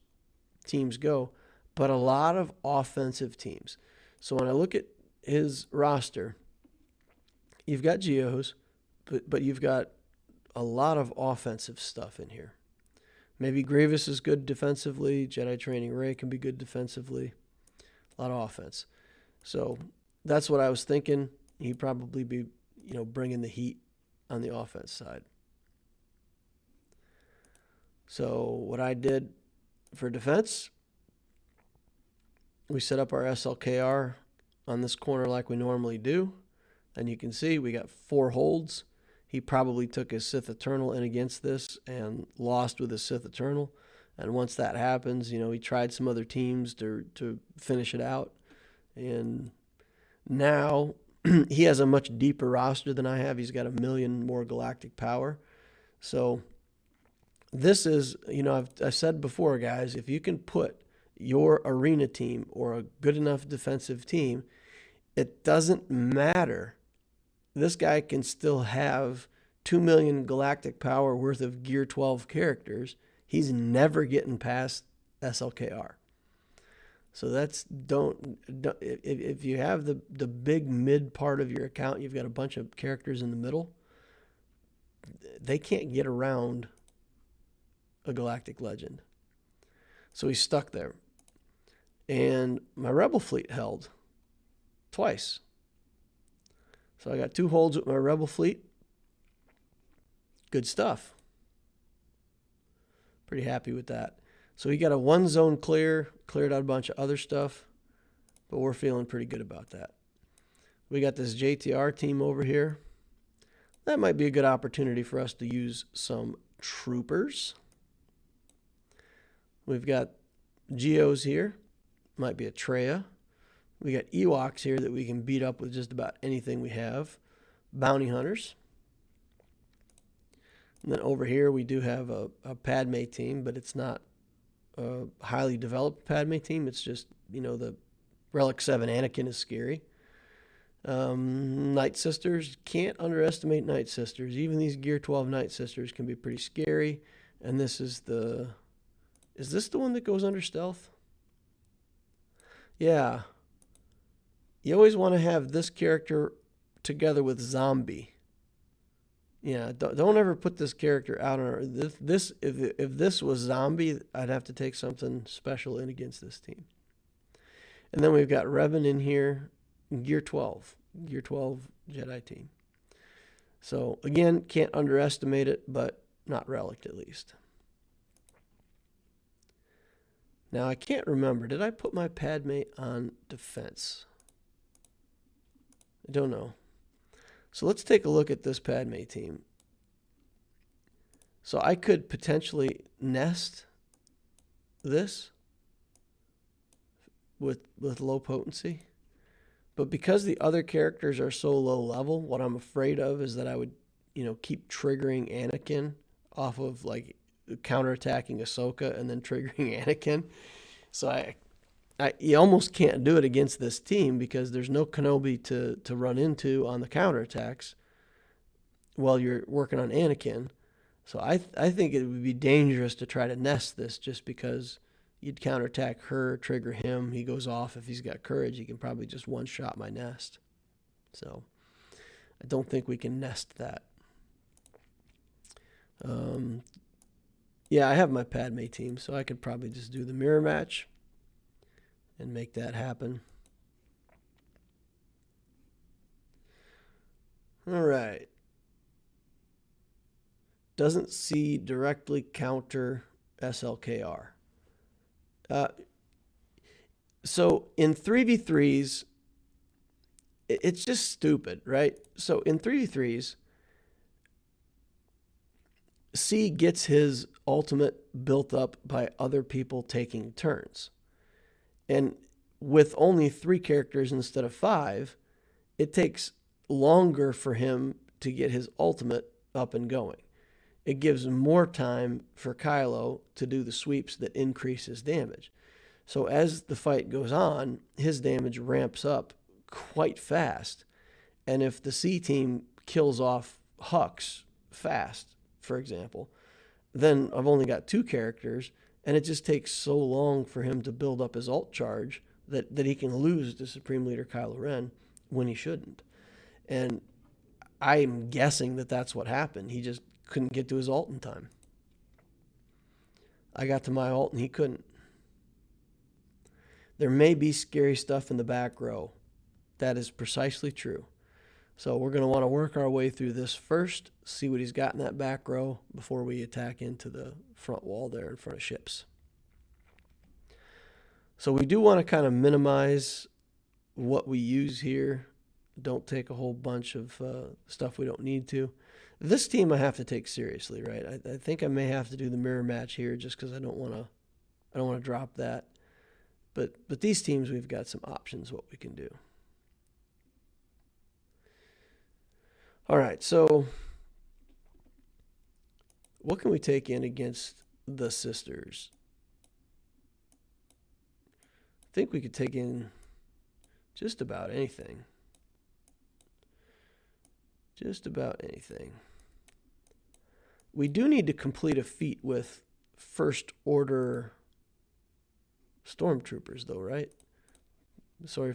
teams go, but a lot of offensive teams. So when I look at his roster, you've got Geos, but you've got a lot of offensive stuff in here. Maybe Grievous is good defensively. Jedi Training Rey can be good defensively. A lot of offense. So that's what I was thinking. He'd probably be, you know, bringing the heat on the offense side. So what I did for defense, we set up our SLKR on this corner like we normally do. And you can see we got 4 holds. He probably took his Sith Eternal in against this and lost with his Sith Eternal. And once that happens, you know, he tried some other teams to finish it out. And now he has a much deeper roster than I have. He's got 1 million more galactic power. So this is, you know, I've said before, guys, if you can put your arena team or a good enough defensive team, it doesn't matter. This guy can still have 2 million galactic power worth of Gear 12 characters. He's never getting past SLKR. So that's, if you have the big mid part of your account, you've got a bunch of characters in the middle, they can't get around a galactic legend. So he's stuck there. And my Rebel fleet held twice. So I got 2 holds with my Rebel fleet. Good stuff. Pretty happy with that. So he got a 1 zone cleared out a bunch of other stuff, but we're feeling pretty good about that. We got this JTR team over here. That might be a good opportunity for us to use some troopers. We've got Geos here. Might be a Traya. We got Ewoks here that we can beat up with just about anything we have. Bounty Hunters. And then over here we do have a Padme team, but it's not a highly developed Padme team. It's just, you know, the Relic 7 Anakin is scary. Night Sisters. Can't underestimate Night Sisters. Even these Gear 12 Night Sisters can be pretty scary. And this is the... Is this the one that goes under stealth? Yeah. You always want to have this character together with Zombie. Yeah, don't ever put this character out on this. If this was Zombie, I'd have to take something special in against this team. And then we've got Revan in here, Gear 12 Jedi team. So again, can't underestimate it, but not Relic at least. Now I can't remember. Did I put my Padme on defense? I don't know. So let's take a look at this Padme team. So I could potentially nest this with low potency. But because the other characters are so low level, what I'm afraid of is that I would, keep triggering Anakin off of like counterattacking Ahsoka and then triggering Anakin. So you almost can't do it against this team because there's no Kenobi to run into on the counterattacks while you're working on Anakin. So I think it would be dangerous to try to nest this just because you'd counterattack her, trigger him. He goes off. If he's got courage, he can probably just one-shot my nest. So I don't think we can nest that. Yeah, I have my Padme team, so I could probably just do the mirror match and make that happen. All right. Doesn't see directly counter SLKR. So in 3v3s, it's just stupid, right? So in 3v3s, C gets his ultimate built up by other people taking turns. And with only 3 characters instead of 5, it takes longer for him to get his ultimate up and going. It gives more time for Kylo to do the sweeps that increase his damage. So as the fight goes on, his damage ramps up quite fast. And if the C team kills off Hux fast, for example, then I've only got 2 characters, and it just takes so long for him to build up his ult charge that he can lose to Supreme Leader Kylo Ren when he shouldn't. And I'm guessing that that's what happened. He just couldn't get to his ult in time. I got to my ult and he couldn't. There may be scary stuff in the back row. That is precisely true. So we're going to want to work our way through this first, see what he's got in that back row before we attack into the front wall there in front of ships. So we do want to kind of minimize what we use here. Don't take a whole bunch of stuff we don't need to. This team I have to take seriously, right? I think I may have to do the mirror match here just because I don't want to drop that. But these teams, we've got some options what we can do. All right, so what can we take in against the sisters? I think we could take in just about anything. Just about anything. We do need to complete a feat with First Order Stormtroopers, though, right? Sorry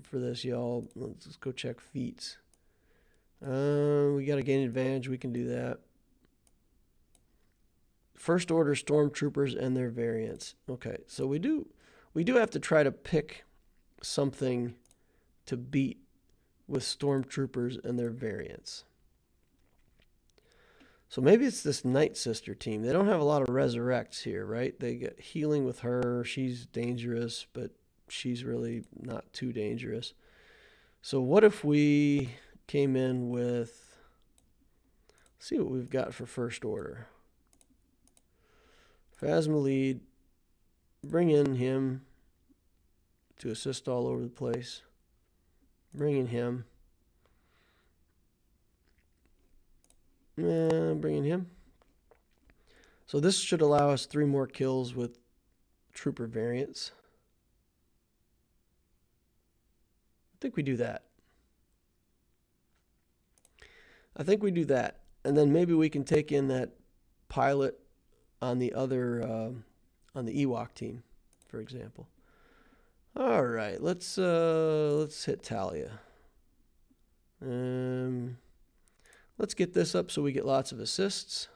for this, y'all. Let's go check feats. We got to gain advantage. We can do that. First Order Stormtroopers and their variants. Okay, so we do have to try to pick something to beat with Stormtroopers and their variants. So maybe it's this Night Sister team. They don't have a lot of resurrects here, right? They get healing with her. She's dangerous, but she's really not too dangerous. So what if we came in with, let's see what we've got for First Order. Phasma lead, bring in him to assist all over the place. Bring in him. Bring in him. So this should allow us 3 more kills with trooper variants. I think we do that. And then maybe we can take in that pilot on the other, on the Ewok team, for example. All right, let's hit Talia. Let's get this up so we get lots of assists.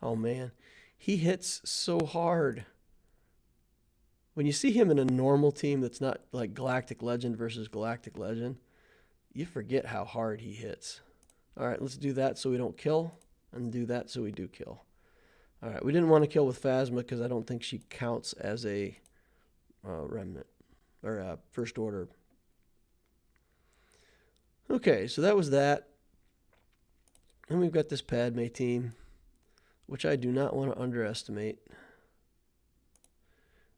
Oh man, he hits so hard. When you see him in a normal team that's not like Galactic Legend versus Galactic Legend, you forget how hard he hits. All right, let's do that so we don't kill, and do that so we do kill. All right, we didn't want to kill with Phasma because I don't think she counts as a remnant or First Order. Okay, so that was that. And we've got this Padme team, which I do not want to underestimate.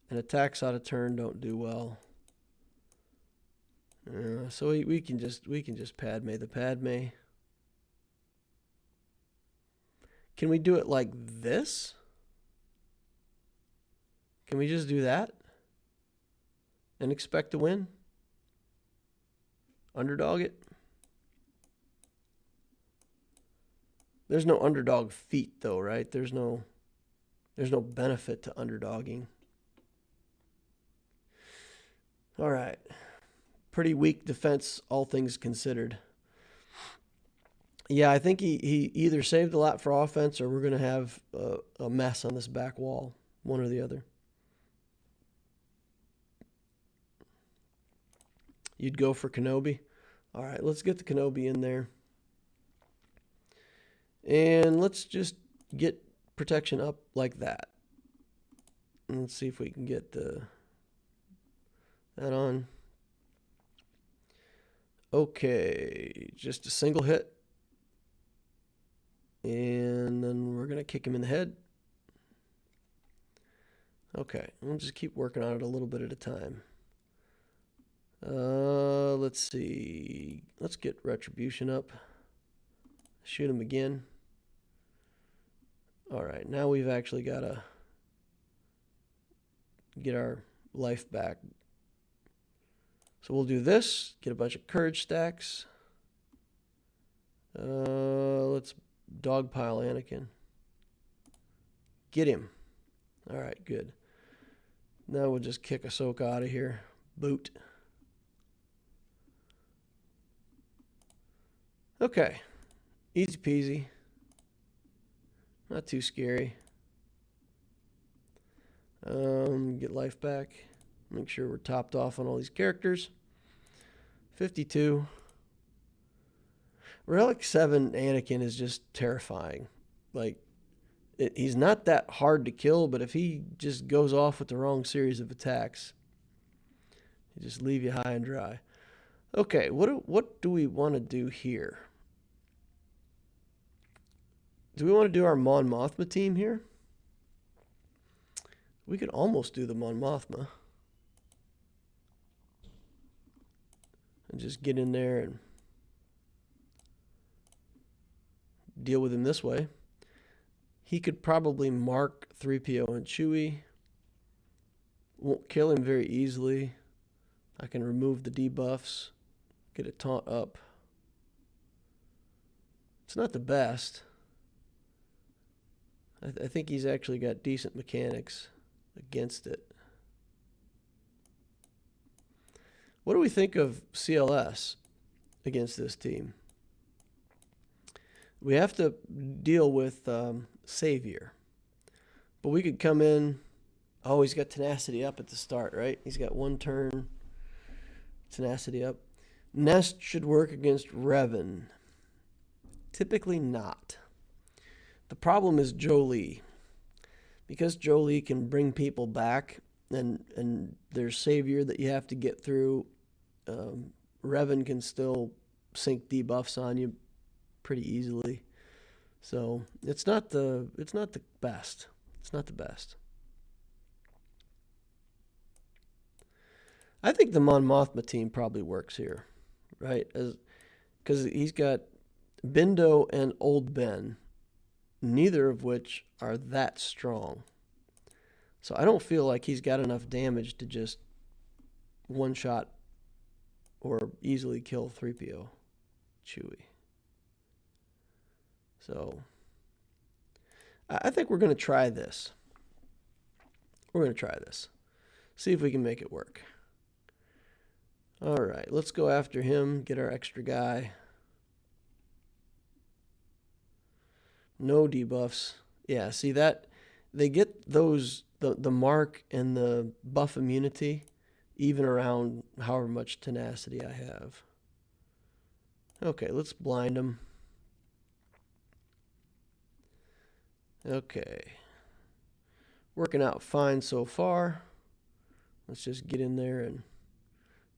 And attacks out of turn don't do well. So we can just Padme the Padme. Can we do it like this? Can we just do that and expect to win? Underdog it? There's no underdog feat though, right? There's no benefit to underdogging. All right. Pretty weak defense, all things considered. Yeah, I think he either saved a lot for offense or we're going to have a mess on this back wall. One or the other. You'd go for Kenobi? All right, let's get the Kenobi in there. And let's just get protection up like that. And let's see if we can get that on. Okay, just a single hit. And then we're going to kick him in the head. Okay, we'll just keep working on it a little bit at a time. Let's see. Let's get Retribution up. Shoot him again. All right, now we've actually got to get our life back. So we'll do this, get a bunch of courage stacks. Let's dogpile Anakin. Get him. All right, good. Now we'll just kick Ahsoka out of here. Boot. Okay. Easy peasy. Not too scary. Get life back. Make sure we're topped off on all these characters. 52. Relic 7 Anakin is just terrifying. Like, he's not that hard to kill, but if he just goes off with the wrong series of attacks, he just leave you high and dry. Okay, what do we want to do here? Do we want to do our Mon Mothma team here? We could almost do the Mon Mothma. And just get in there and deal with him this way. He could probably mark 3PO and Chewie. Won't kill him very easily. I can remove the debuffs. Get a taunt up. It's not the best. I think he's actually got decent mechanics against it. What do we think of CLS against this team? We have to deal with Savior. But we could come in. Oh, he's got tenacity up at the start, right? He's got one turn. Tenacity up. Nest should work against Revan. Typically not. The problem is Jolie. Because Jolie can bring people back, and there's Savior that you have to get through. Revan can still sink debuffs on you pretty easily. So it's not the best. It's not the best. I think the Mon Mothma team probably works here, right? Because he's got Bindo and Old Ben, neither of which are that strong. So I don't feel like he's got enough damage to just one-shot or easily kill 3PO Chewie. So I think we're going to try this. We're going to try this. See if we can make it work. All right, let's go after him, get our extra guy. No debuffs. Yeah, see that? They get those, the mark and the buff immunity, even around however much tenacity I have. Okay, let's blind him. Okay. Working out fine so far. Let's just get in there and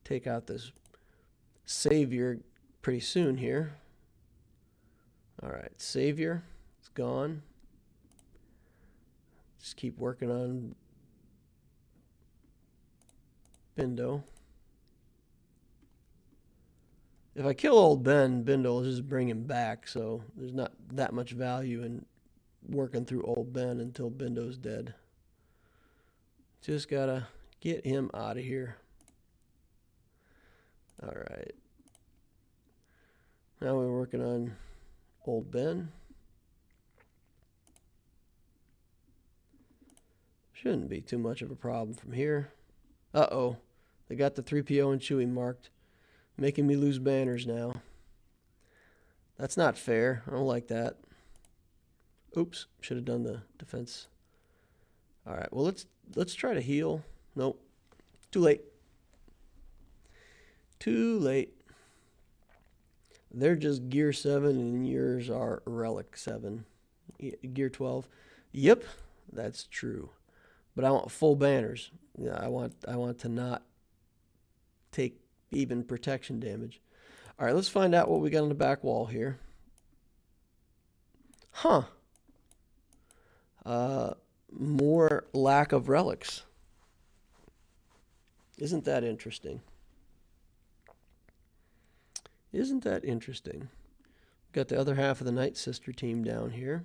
take out this Savior pretty soon here. All right, Savior is gone. Just keep working on Bindo. If I kill old Ben, Bindo will just bring him back, so there's not that much value in working through old Ben until Bindo's dead. Just gotta get him out of here. Alright. Now we're working on old Ben. Shouldn't be too much of a problem from here. Uh-oh. They got the 3PO and Chewie marked. Making me lose banners now. That's not fair. I don't like that. Oops. Should have done the defense. Alright, well let's try to heal. Nope. Too late. Too late. They're just Gear 7 and yours are Relic 7. Gear 12. Yep, that's true. But I want full banners. Yeah, I want to not take even protection damage. All right, let's find out what we got on the back wall here. Huh. More lack of relics. Isn't that interesting? Isn't that interesting? Got the other half of the Night Sister team down here.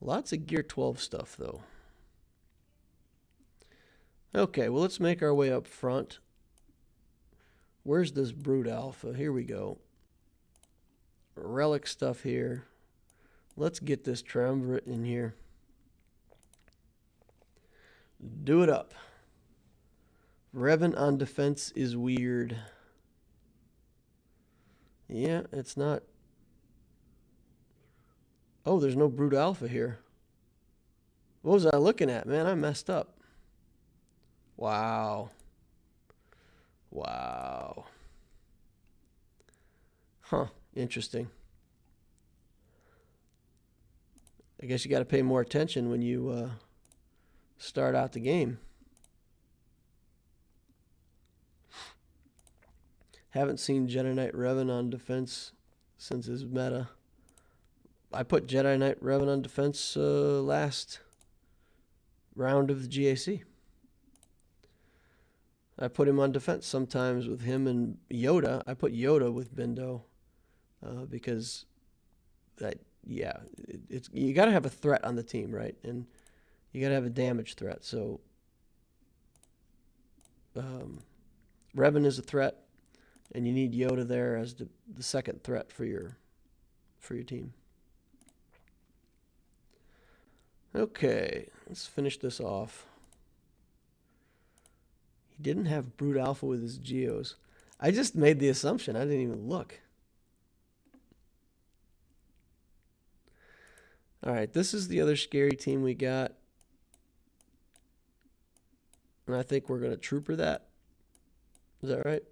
Lots of Gear 12 stuff, though. Okay, well, let's make our way up front. Where's this Brood Alpha? Here we go. Relic stuff here. Let's get this Triumvirate in here. Do it up. Revan on defense is weird. Yeah, it's not. Oh, there's no Brood Alpha here. What was I looking at, man? I messed up. Wow. Wow. Huh. Interesting. I guess you got to pay more attention when you start out the game. Haven't seen Jedi Knight Revan on defense since his meta. I put Jedi Knight Revan on defense last round of the GAC. I put him on defense sometimes with him and Yoda. I put Yoda with Bindo because that, yeah, it's you got to have a threat on the team, right? And you got to have a damage threat. So Revan is a threat, and you need Yoda there as the second threat for your team. Okay, let's finish this off. He didn't have Brood Alpha with his Geos. I just made the assumption. I didn't even look. All right, this is the other scary team we got. And I think we're going to trooper that. Is that right?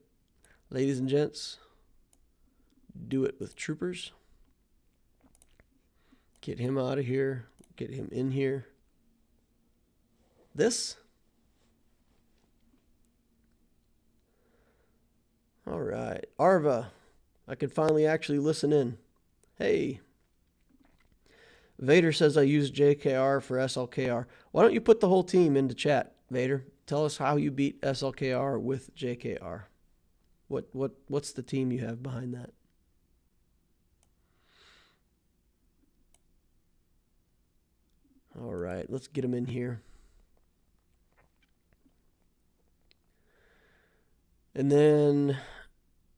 Ladies and gents, do it with troopers. Get him out of here. Get him in here. This. All right. Arva. I could finally actually listen in. Hey. Vader says I use JKR for SLKR. Why don't you put the whole team into chat, Vader? Tell us how you beat SLKR with JKR. What's the team you have behind that? All right, let's get him in here. And then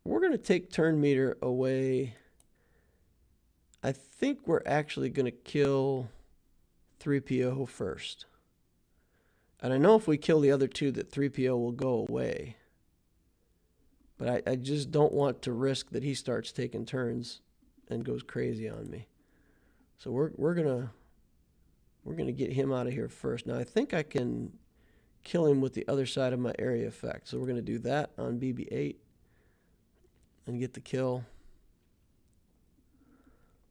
we're going to take turn meter away. I think we're actually going to kill 3PO first. And I know if we kill the other two that 3PO will go away. But I just don't want to risk that he starts taking turns and goes crazy on me. So we're gonna get him out of here first. Now I think I can kill him with the other side of my area effect. So we're gonna do that on BB-8 and get the kill.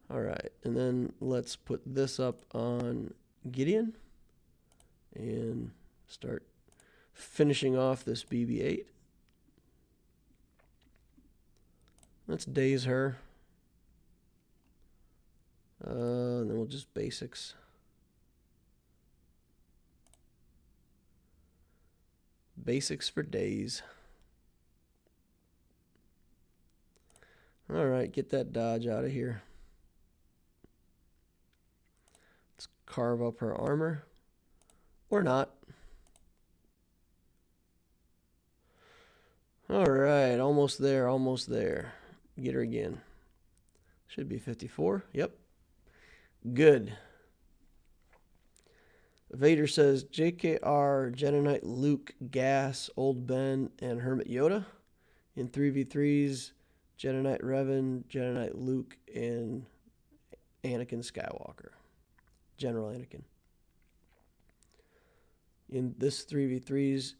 All right, and then let's put this up on Gideon and start finishing off this BB-8. Let's daze her. And then we'll just basics. Basics for days. All right, get that dodge out of here. Let's carve up her armor. Or not. All right, almost there, almost there. Get her again. Should be 54. Yep. Good. Vader says JKR, Jedi Knight Luke, Gas, Old Ben, and Hermit Yoda. In 3v3s, Jedi Knight Revan, Jedi Knight Luke, and Anakin Skywalker. General Anakin. In this 3v3s,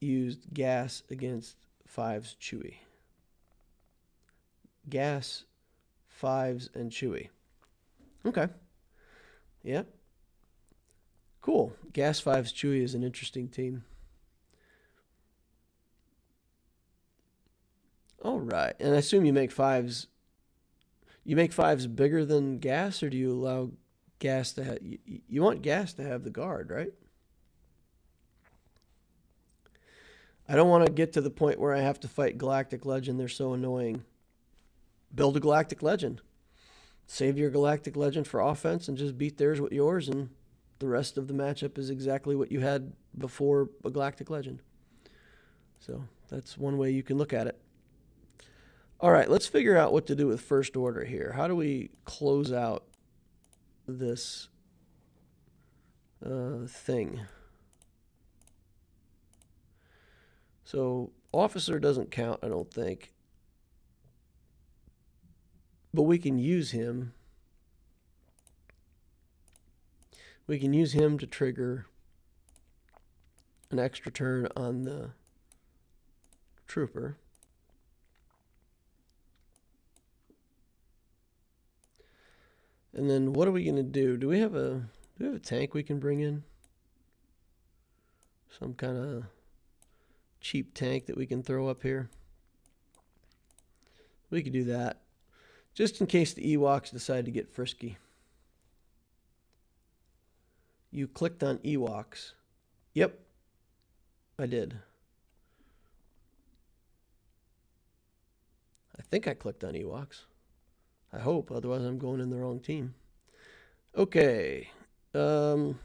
used Gas against 5's Chewie. Gas, 5's, and Chewie. Okay. Yep. Cool. Gas 5's Chewie is an interesting team. All right. And I assume you make 5's. You make 5's bigger than Gas, or do you allow Gas to have... You want Gas to have the guard, right? I don't want to get to the point where I have to fight Galactic Legend. They're so annoying. Build a Galactic Legend. Save your Galactic Legend for offense and just beat theirs with yours, and the rest of the matchup is exactly what you had before a Galactic Legend. So that's one way you can look at it. All right, let's figure out what to do with First Order here. How do we close out this thing? So officer doesn't count, I don't think. But we can use him. We can use him to trigger an extra turn on the trooper. And then what are we going to do? Do we have a tank we can bring in? Some kind of cheap tank that we can throw up here? We could do that. Just in case the Ewoks decide to get frisky. You clicked on Ewoks. Yep, I did. I think I clicked on Ewoks. I hope, otherwise I'm going in the wrong team. Okay. Stun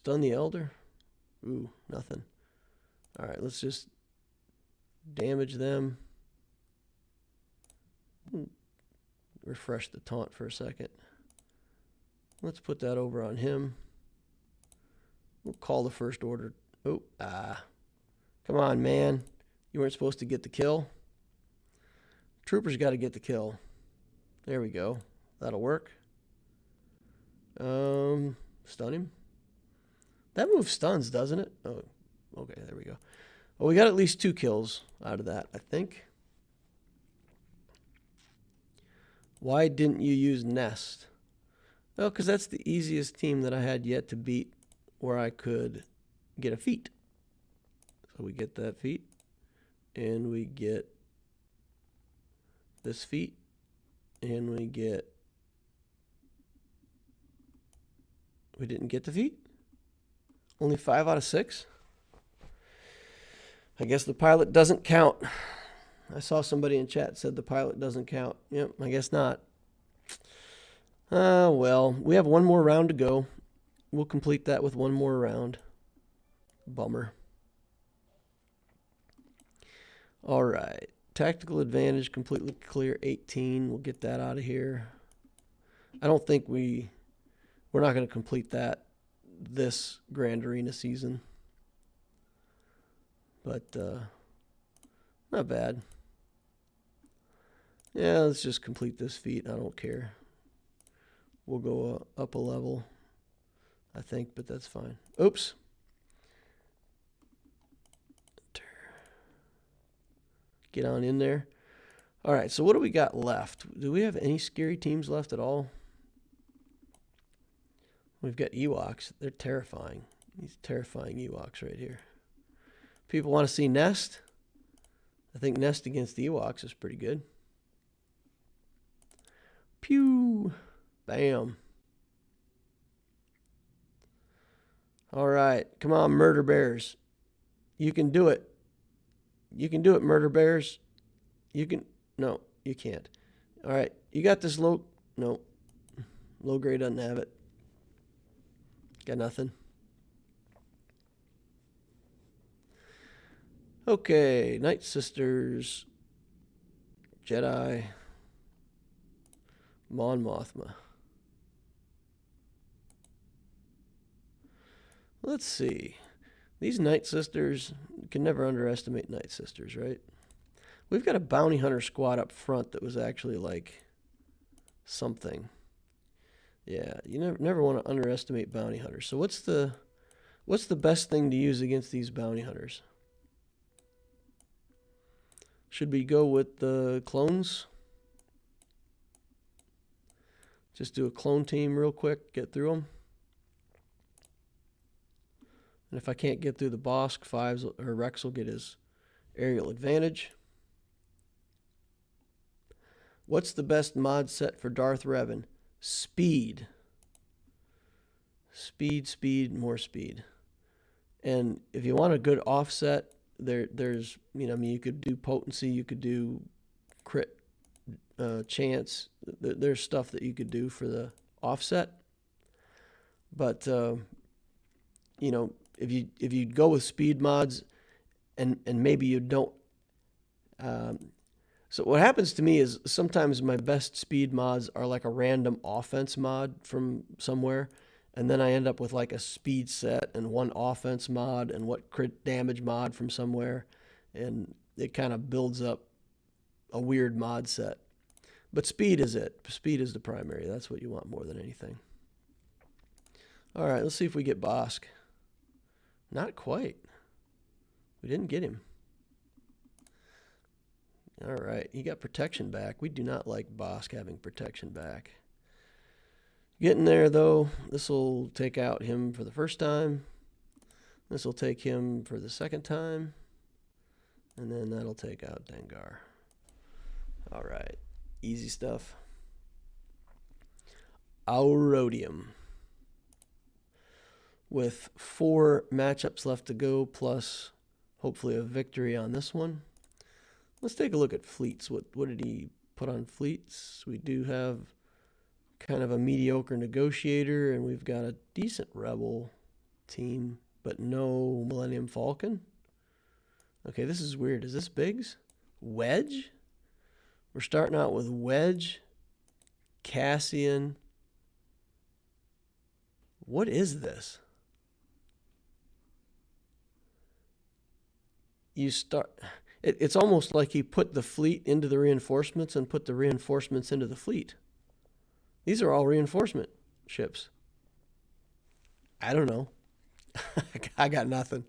the Elder. Ooh, nothing. All right, let's just damage them. Refresh the taunt for a second. Let's put that over on him. We'll call the First Order. Oh, come on, man. You weren't supposed to get the kill. Troopers got to get the kill. There we go. That'll work. Stun him. That move stuns, doesn't it? Oh, okay, there we go. Well, we got at least 2 kills out of that, I think. Why didn't you use Nest? Well, because that's the easiest team that I had yet to beat where I could get a feat. So we get that feat, and we get this feat, and we get... We didn't get the feat? Only 5 out of 6? I guess the pilot doesn't count. I saw somebody in chat said the pilot doesn't count. Yep, I guess not. Well, we have one more round to go. We'll complete that with one more round. Bummer. All right. Tactical advantage, completely clear, 18. We'll get that out of here. I don't think we're not going to complete that this Grand Arena season. But, not bad. Yeah, let's just complete this feat. I don't care. We'll go up a level, I think, but that's fine. Oops. Get on in there. All right, so what do we got left? Do we have any scary teams left at all? We've got Ewoks. They're terrifying. These terrifying Ewoks right here. People want to see Nest. I think Nest against the Ewoks is pretty good. Pew. Bam. All right. Come on, Murder Bears. You can do it. You can do it, Murder Bears. You can, no, you can't. All right, you got this low, no, low grade doesn't have it. Got nothing. Okay, Night Sisters, Jedi, Mon Mothma. Let's see. These Night Sisters, you can never underestimate Night Sisters, right? We've got a bounty hunter squad up front that was actually like something. Yeah, you never want to underestimate bounty hunters. So what's the best thing to use against these bounty hunters? Should we go with the clones? Just do a clone team real quick, get through them. And if I can't get through the Bosk, Fives or Rex will get his aerial advantage. What's the best mod set for Darth Revan? Speed. Speed, speed, more speed. And if you want a good offset, there's, you know, I mean, you could do potency, you could do crit chance. There's stuff that you could do for the offset. But, you know, if you go with speed mods and maybe you don't, so what happens to me is sometimes my best speed mods are like a random offense mod from somewhere, and then I end up with like a speed set and one offense mod and what crit damage mod from somewhere, and it kind of builds up a weird mod set. But speed is it. Speed is the primary. That's what you want more than anything. All right, let's see if we get Bosk. Not quite. We didn't get him. All right, he got protection back. We do not like Bosk having protection back. Getting there, though. This will take out him for the first time. This will take him for the second time. And then that'll take out Dengar. All right, easy stuff. Aurodium. With 4 matchups left to go, plus hopefully a victory on this one. Let's take a look at fleets. What did he put on fleets? We do have kind of a mediocre negotiator, and we've got a decent rebel team, but no Millennium Falcon. Okay, this is weird. Is this Biggs? Wedge? We're starting out with Wedge, Cassian. What is this? You start... It's almost like he put the fleet into the reinforcements and put the reinforcements into the fleet. These are all reinforcement ships. I don't know. I got nothing.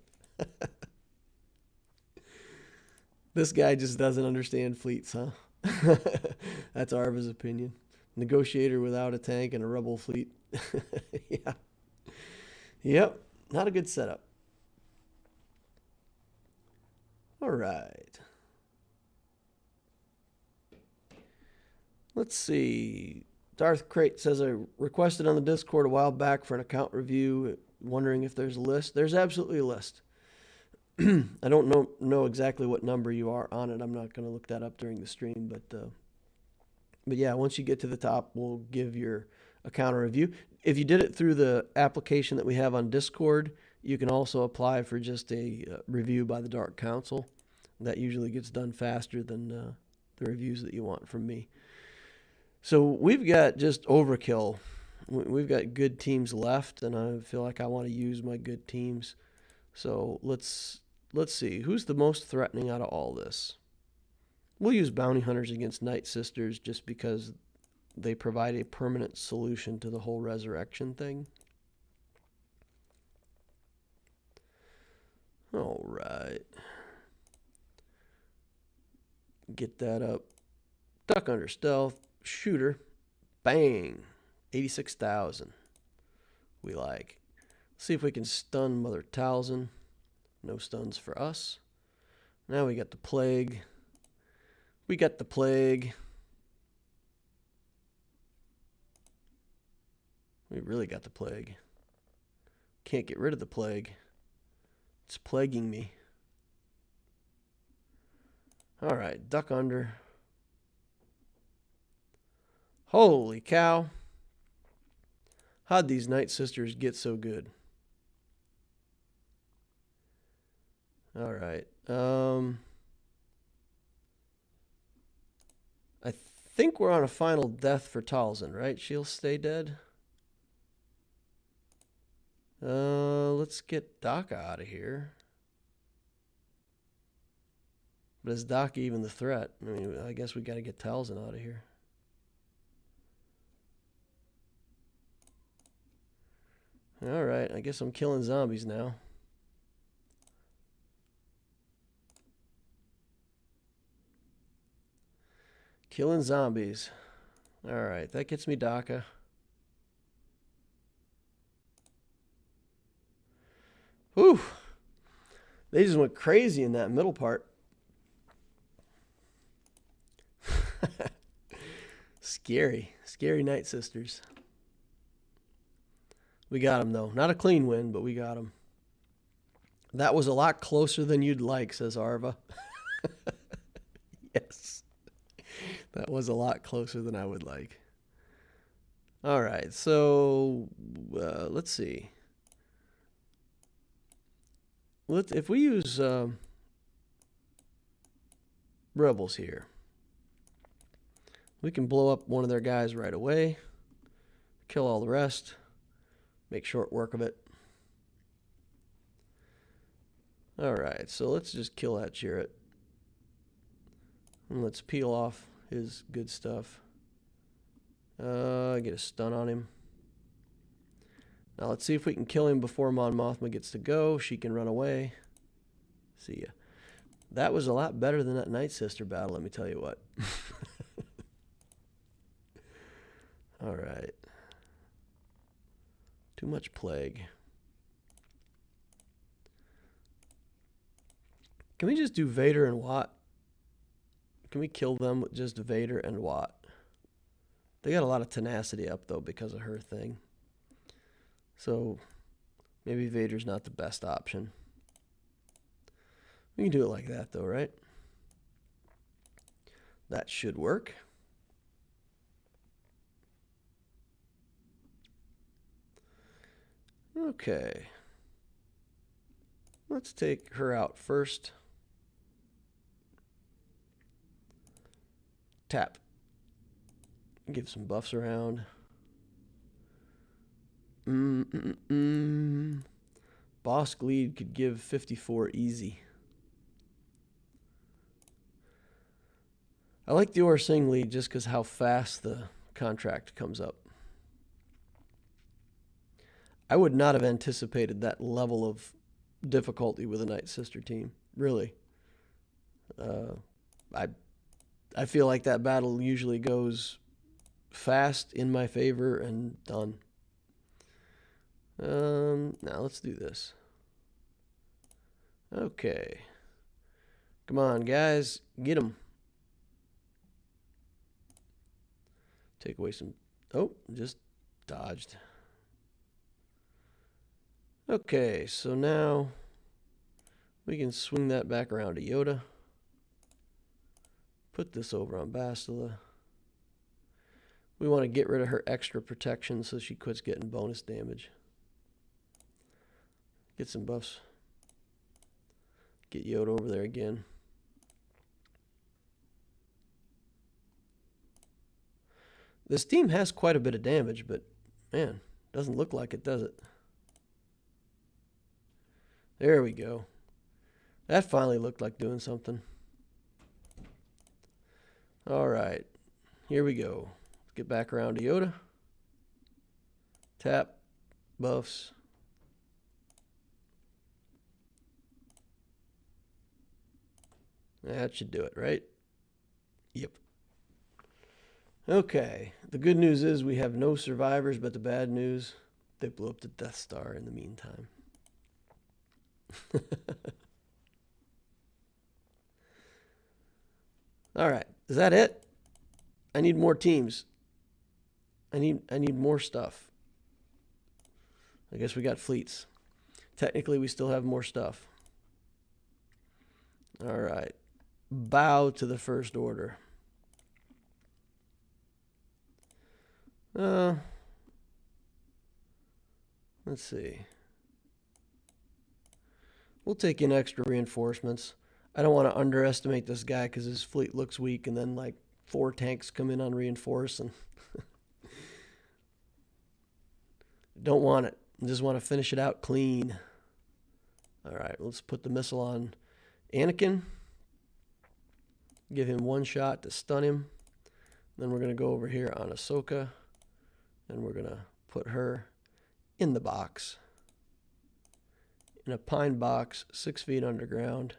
This guy just doesn't understand fleets, huh? That's Arva's opinion. Negotiator without a tank and a rebel fleet. Yeah. Yep. Not a good setup. All right. Let's see. Darth Crate says, I requested on the Discord a while back for an account review, wondering if there's a list. There's absolutely a list. I don't know exactly what number you are on it. I'm not going to look that up during the stream, but yeah, once you get to the top, we'll give your account a review. If you did it through the application that we have on Discord, you can also apply for just a review by the Dark Council. That usually gets done faster than the reviews that you want from me. So we've got just overkill. We've got good teams left, and I feel like I want to use my good teams. So let's see. Who's the most threatening out of all this? We'll use Bounty Hunters against Night Sisters just because they provide a permanent solution to the whole resurrection thing. All right. Get that up. Duck under stealth. Shooter. Bang. 86,000. We like. Let's see if we can stun Mother Talzin. No stuns for us. Now we got the plague. We got the plague. We really got the plague. Can't get rid of the plague. It's plaguing me. All right, duck under. Holy cow. How'd these Night Sisters get so good? All right. I think we're on a final death for Talzin, right? She'll stay dead. Let's get Daka out of here. But is Daka even the threat? I mean, I guess we got to get Talzin out of here. All right, I guess I'm killing zombies now. Killing zombies. All right, that gets me Daka. Whew. They just went crazy in that middle part. Scary. Scary Night Sisters. We got them, though. Not a clean win, but we got them. That was a lot closer than you'd like, says Arva. Yes. That was a lot closer than I would like. All right, so let's see. If we use rebels here, we can blow up one of their guys right away, kill all the rest, make short work of it. All right, so let's just kill that Chirrut. And let's peel off his good stuff. Get a stun on him. Now let's see if we can kill him before Mon Mothma gets to go. She can run away. See ya. That was a lot better than that Night Sister battle, let me tell you what. All right. Too much plague. Can we just do Vader and Watt? Can we kill them with just Vader and Watt? They got a lot of tenacity up, though, because of her thing. So maybe Vader's not the best option. We can do it like that, though, right? That should work. Okay. Let's take her out first. Tap. Give some buffs around. Bosk lead could give 54 easy. I like the Orsing lead just because how fast the contract comes up. I would not have anticipated that level of difficulty with a Night Sister team. Really. I feel like that battle usually goes fast in my favor and done. Now let's do this. Okay. Come on, guys. Get them. Take away some... Oh, just dodged. Okay, so now we can swing that back around to Yoda. Put this over on Bastila. We want to get rid of her extra protection so she quits getting bonus damage. Get some buffs. Get Yoda over there again. This team has quite a bit of damage, but man, doesn't look like it, does it? There we go. That finally looked like doing something. All right, here we go. Let's get back around to Yoda. Tap, buffs. That should do it, right? Yep. Okay, the good news is we have no survivors, but the bad news, they blew up the Death Star in the meantime. All right, is that it? I need more teams. I need more stuff. I guess we got fleets. Technically, we still have more stuff. All right. bow to the First Order. Let's see. We'll take in extra reinforcements. I don't want to underestimate this guy because his fleet looks weak, and then like 4 tanks come in unreinforced, and don't want it. I just want to finish it out clean. All right, let's put the missile on Anakin. Give him 1 shot to stun him. Then we're going to go over here on Ahsoka, and we're going to put her in the box. In a pine box, 6 feet underground.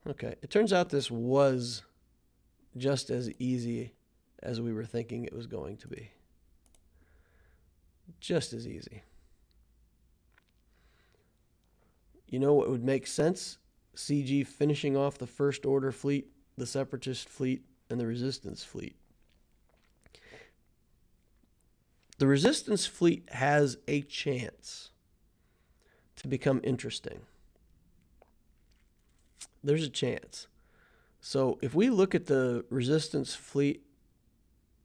Okay, it turns out this was just as easy as we were thinking it was going to be. Just as easy. You know what would make sense? CG finishing off the First Order fleet, the Separatist fleet, and the Resistance fleet. The Resistance fleet has a chance to become interesting. There's a chance. So if we look at the Resistance fleet,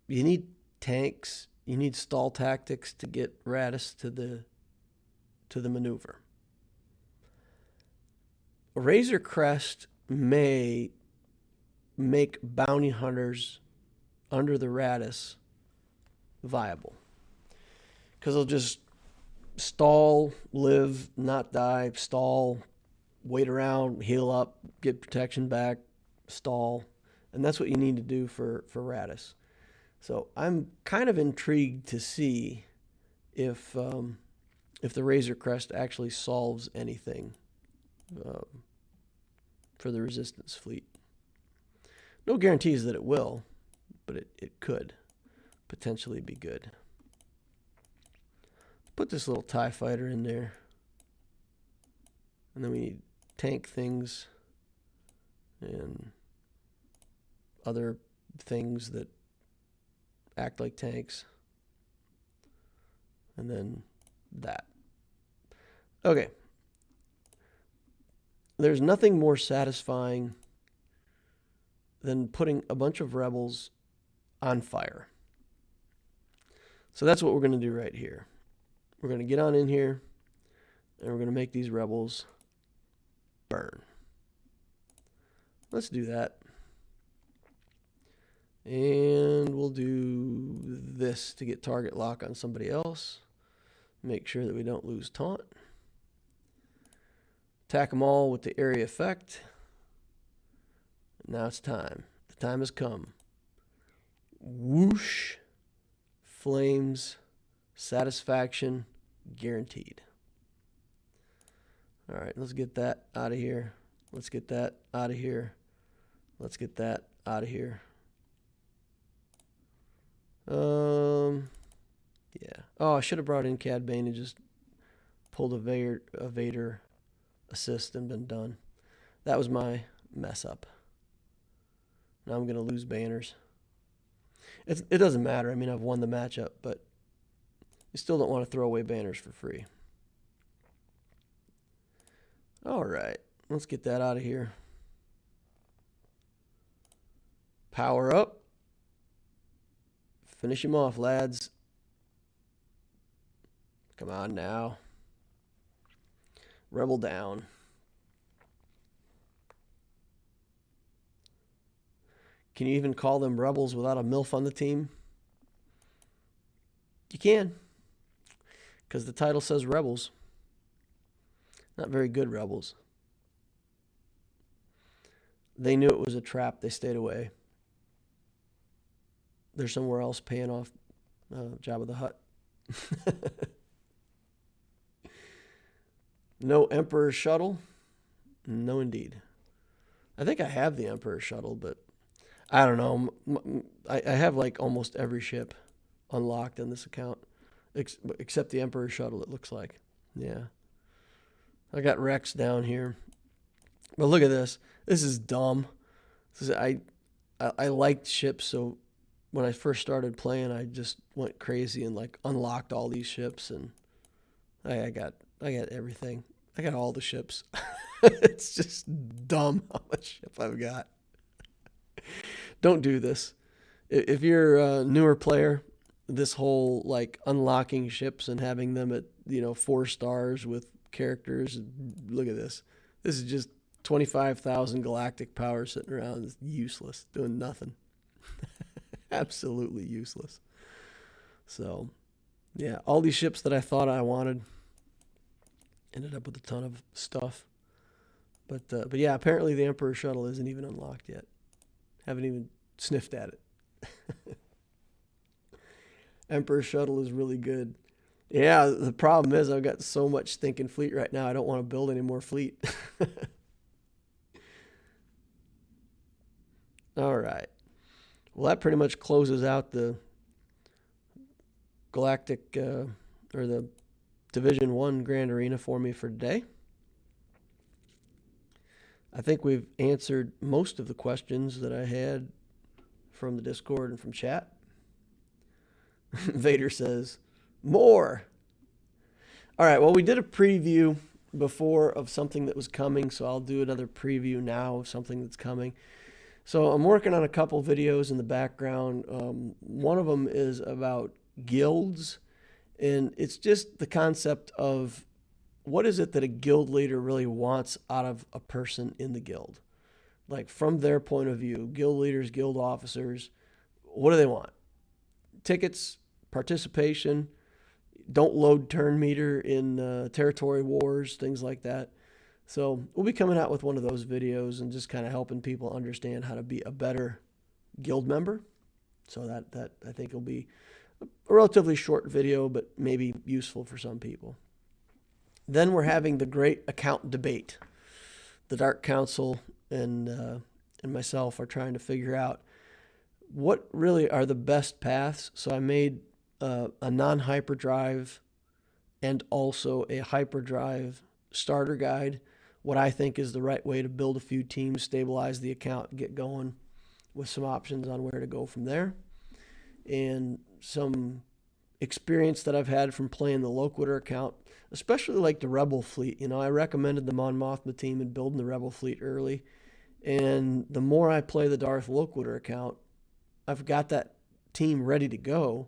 you need tanks, you need stall tactics to get Raddus to the maneuver. A Razor Crest may make bounty hunters under the Raddus viable, because they'll just stall, live, not die, stall, wait around, heal up, get protection back, stall, and that's what you need to do for Raddus. So I'm kind of intrigued to see if the Razor Crest actually solves anything for the Resistance fleet. No guarantees that it will, but it could potentially be good. Put this little TIE fighter in there. And then we need tank things and other things that act like tanks. And then that. Okay. There's nothing more satisfying than putting a bunch of rebels on fire. So that's what we're going to do right here. We're going to get on in here, and we're going to make these rebels burn. Let's do that. And we'll do this to get target lock on somebody else. Make sure that we don't lose taunt. Attack them all with the area effect. Now it's time. The time has come. Whoosh. Flames. Satisfaction. Guaranteed. All right, let's get that out of here. Let's get that out of here. Let's get that out of here. Yeah. Oh, I should have brought in Cad Bane and just pulled a Vader assist and been done. That was my mess up. Now I'm going to lose banners. It doesn't matter. I mean, I've won the matchup, but you still don't want to throw away banners for free. All right. Let's get that out of here. Power up. Finish him off, lads. Come on now. Rebel down. Can you even call them rebels without a MILF on the team? You can. Because the title says rebels. Not very good rebels. They knew it was a trap. They stayed away. They're somewhere else paying off Jabba the Hutt. No Emperor shuttle? No, indeed. I think I have the Emperor shuttle, but I don't know. I have like almost every ship unlocked on this account, except the Emperor shuttle, it looks like. Yeah. I got Rex down here. But look at this. This is dumb. I liked ships, so when I first started playing, I just went crazy and like unlocked all these ships, and I got everything. I got all the ships. It's just dumb how much ship I've got. Don't do this. If you're a newer player, this whole like unlocking ships and having them at 4 stars with characters, look at this. This is just 25,000 galactic power sitting around. It's useless, doing nothing. Absolutely useless. So, yeah, all these ships that I thought I wanted ended up with a ton of stuff. But yeah, apparently the Emperor shuttle isn't even unlocked yet. Haven't even sniffed at it. Emperor shuttle is really good. Yeah, the problem is I've got so much stinking fleet right now. I don't want to build any more fleet. All right. Well, that pretty much closes out the Galactic or the Division 1 Grand Arena for me for today. I think we've answered most of the questions that I had from the Discord and from chat. Vader says, more. All right, well, we did a preview before of something that was coming, so I'll do another preview now of something that's coming. So I'm working on a couple videos in the background. One of them is about guilds, and it's just the concept of what is it that a guild leader really wants out of a person in the guild? Like from their point of view, guild leaders, guild officers, what do they want? Tickets, participation, don't load turn meter in territory wars, things like that. So we'll be coming out with one of those videos and just kind of helping people understand how to be a better guild member. So that I think will be a relatively short video, but maybe useful for some people. Then we're having the great account debate. The Dark Council and myself are trying to figure out what really are the best paths. So I made a non-hyperdrive and also a hyperdrive starter guide, what I think is the right way to build a few teams, stabilize the account, get going with some options on where to go from there. And some experience that I've had from playing the Loquitur account, especially like the Rebel fleet. I recommended the Mon Mothma team and building the Rebel fleet early. And the more I play the Darth Loquitur account, I've got that team ready to go,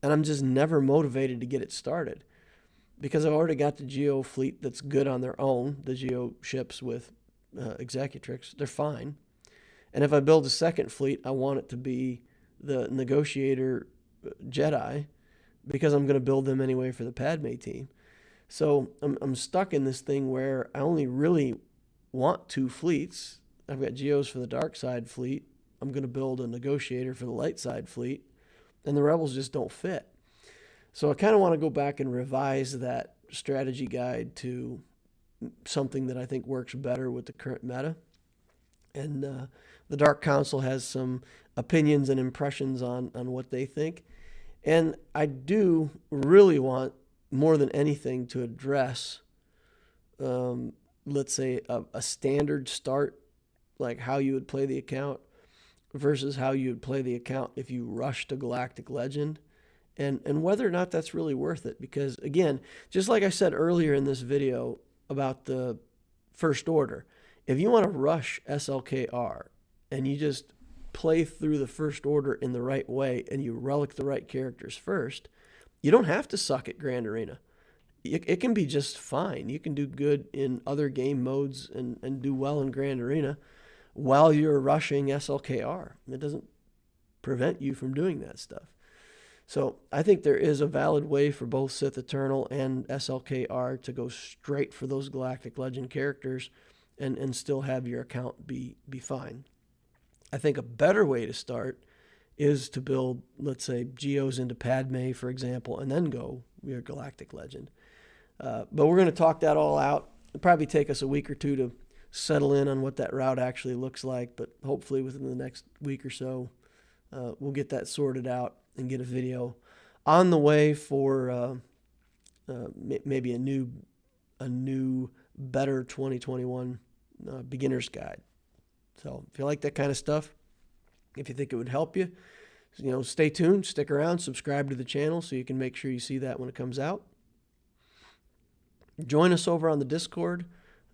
and I'm just never motivated to get it started because I've already got the Geo fleet that's good on their own, the Geo ships with Executrix. They're fine. And if I build a second fleet, I want it to be the Negotiator Jedi because I'm going to build them anyway for the Padme team. So I'm stuck in this thing where I only really want 2 fleets. I've got Geos for the dark side fleet. I'm going to build a Negotiator for the light side fleet. And the Rebels just don't fit. So I kind of want to go back and revise that strategy guide to something that I think works better with the current meta. And the Dark Council has some opinions and impressions on what they think. And I do really want, more than anything, to address, let's say, a standard start, like how you would play the account versus how you would play the account if you rushed a Galactic Legend, and whether or not that's really worth it. Because, again, just like I said earlier in this video about the First Order, if you want to rush SLKR and you just play through the First Order in the right way and you relic the right characters first, you don't have to suck at Grand Arena. It can be just fine. You can do good in other game modes and do well in Grand Arena while you're rushing SLKR. It doesn't prevent you from doing that stuff. So I think there is a valid way for both Sith Eternal and SLKR to go straight for those Galactic Legend characters and still have your account be fine. I think a better way to start is to build, let's say, Geos into Padme, for example, and then go your Galactic Legend. But we're going to talk that all out. It'll probably take us a week or two to settle in on what that route actually looks like, but hopefully within the next week or so, we'll get that sorted out and get a video on the way for maybe a new, better 2021 beginner's guide. So if you like that kind of stuff, if you think it would help you, stay tuned, stick around, subscribe to the channel so you can make sure you see that when it comes out. Join us over on the Discord.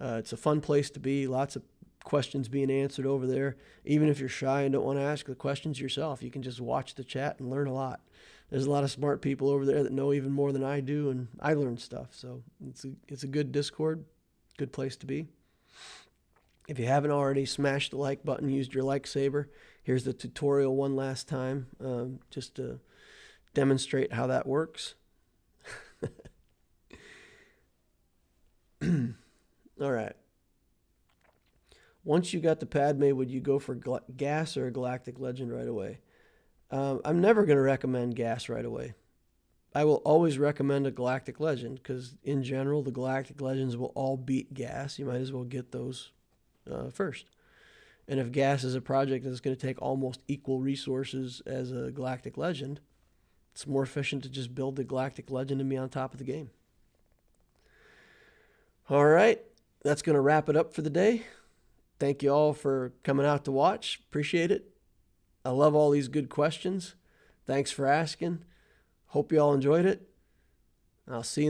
It's a fun place to be. Lots of questions being answered over there. Even if you're shy and don't want to ask the questions yourself, you can just watch the chat and learn a lot. There's a lot of smart people over there that know even more than I do, and I learn stuff. So it's a good Discord, good place to be. If you haven't already, smashed the like button, used your like saber. Here's the tutorial one last time, just to demonstrate how that works. All right. Once you got the Padme, would you go for gas or a galactic legend right away? I'm never going to recommend gas right away. I will always recommend a galactic legend because, in general, the galactic legends will all beat gas. You might as well get those first. And if gas is a project that's going to take almost equal resources as a galactic legend, it's more efficient to just build the galactic legend and be on top of the game. All right, that's going to wrap it up for the day. Thank you all for coming out to watch. Appreciate it. I love all these good questions. Thanks for asking. Hope you all enjoyed it. I'll see you in the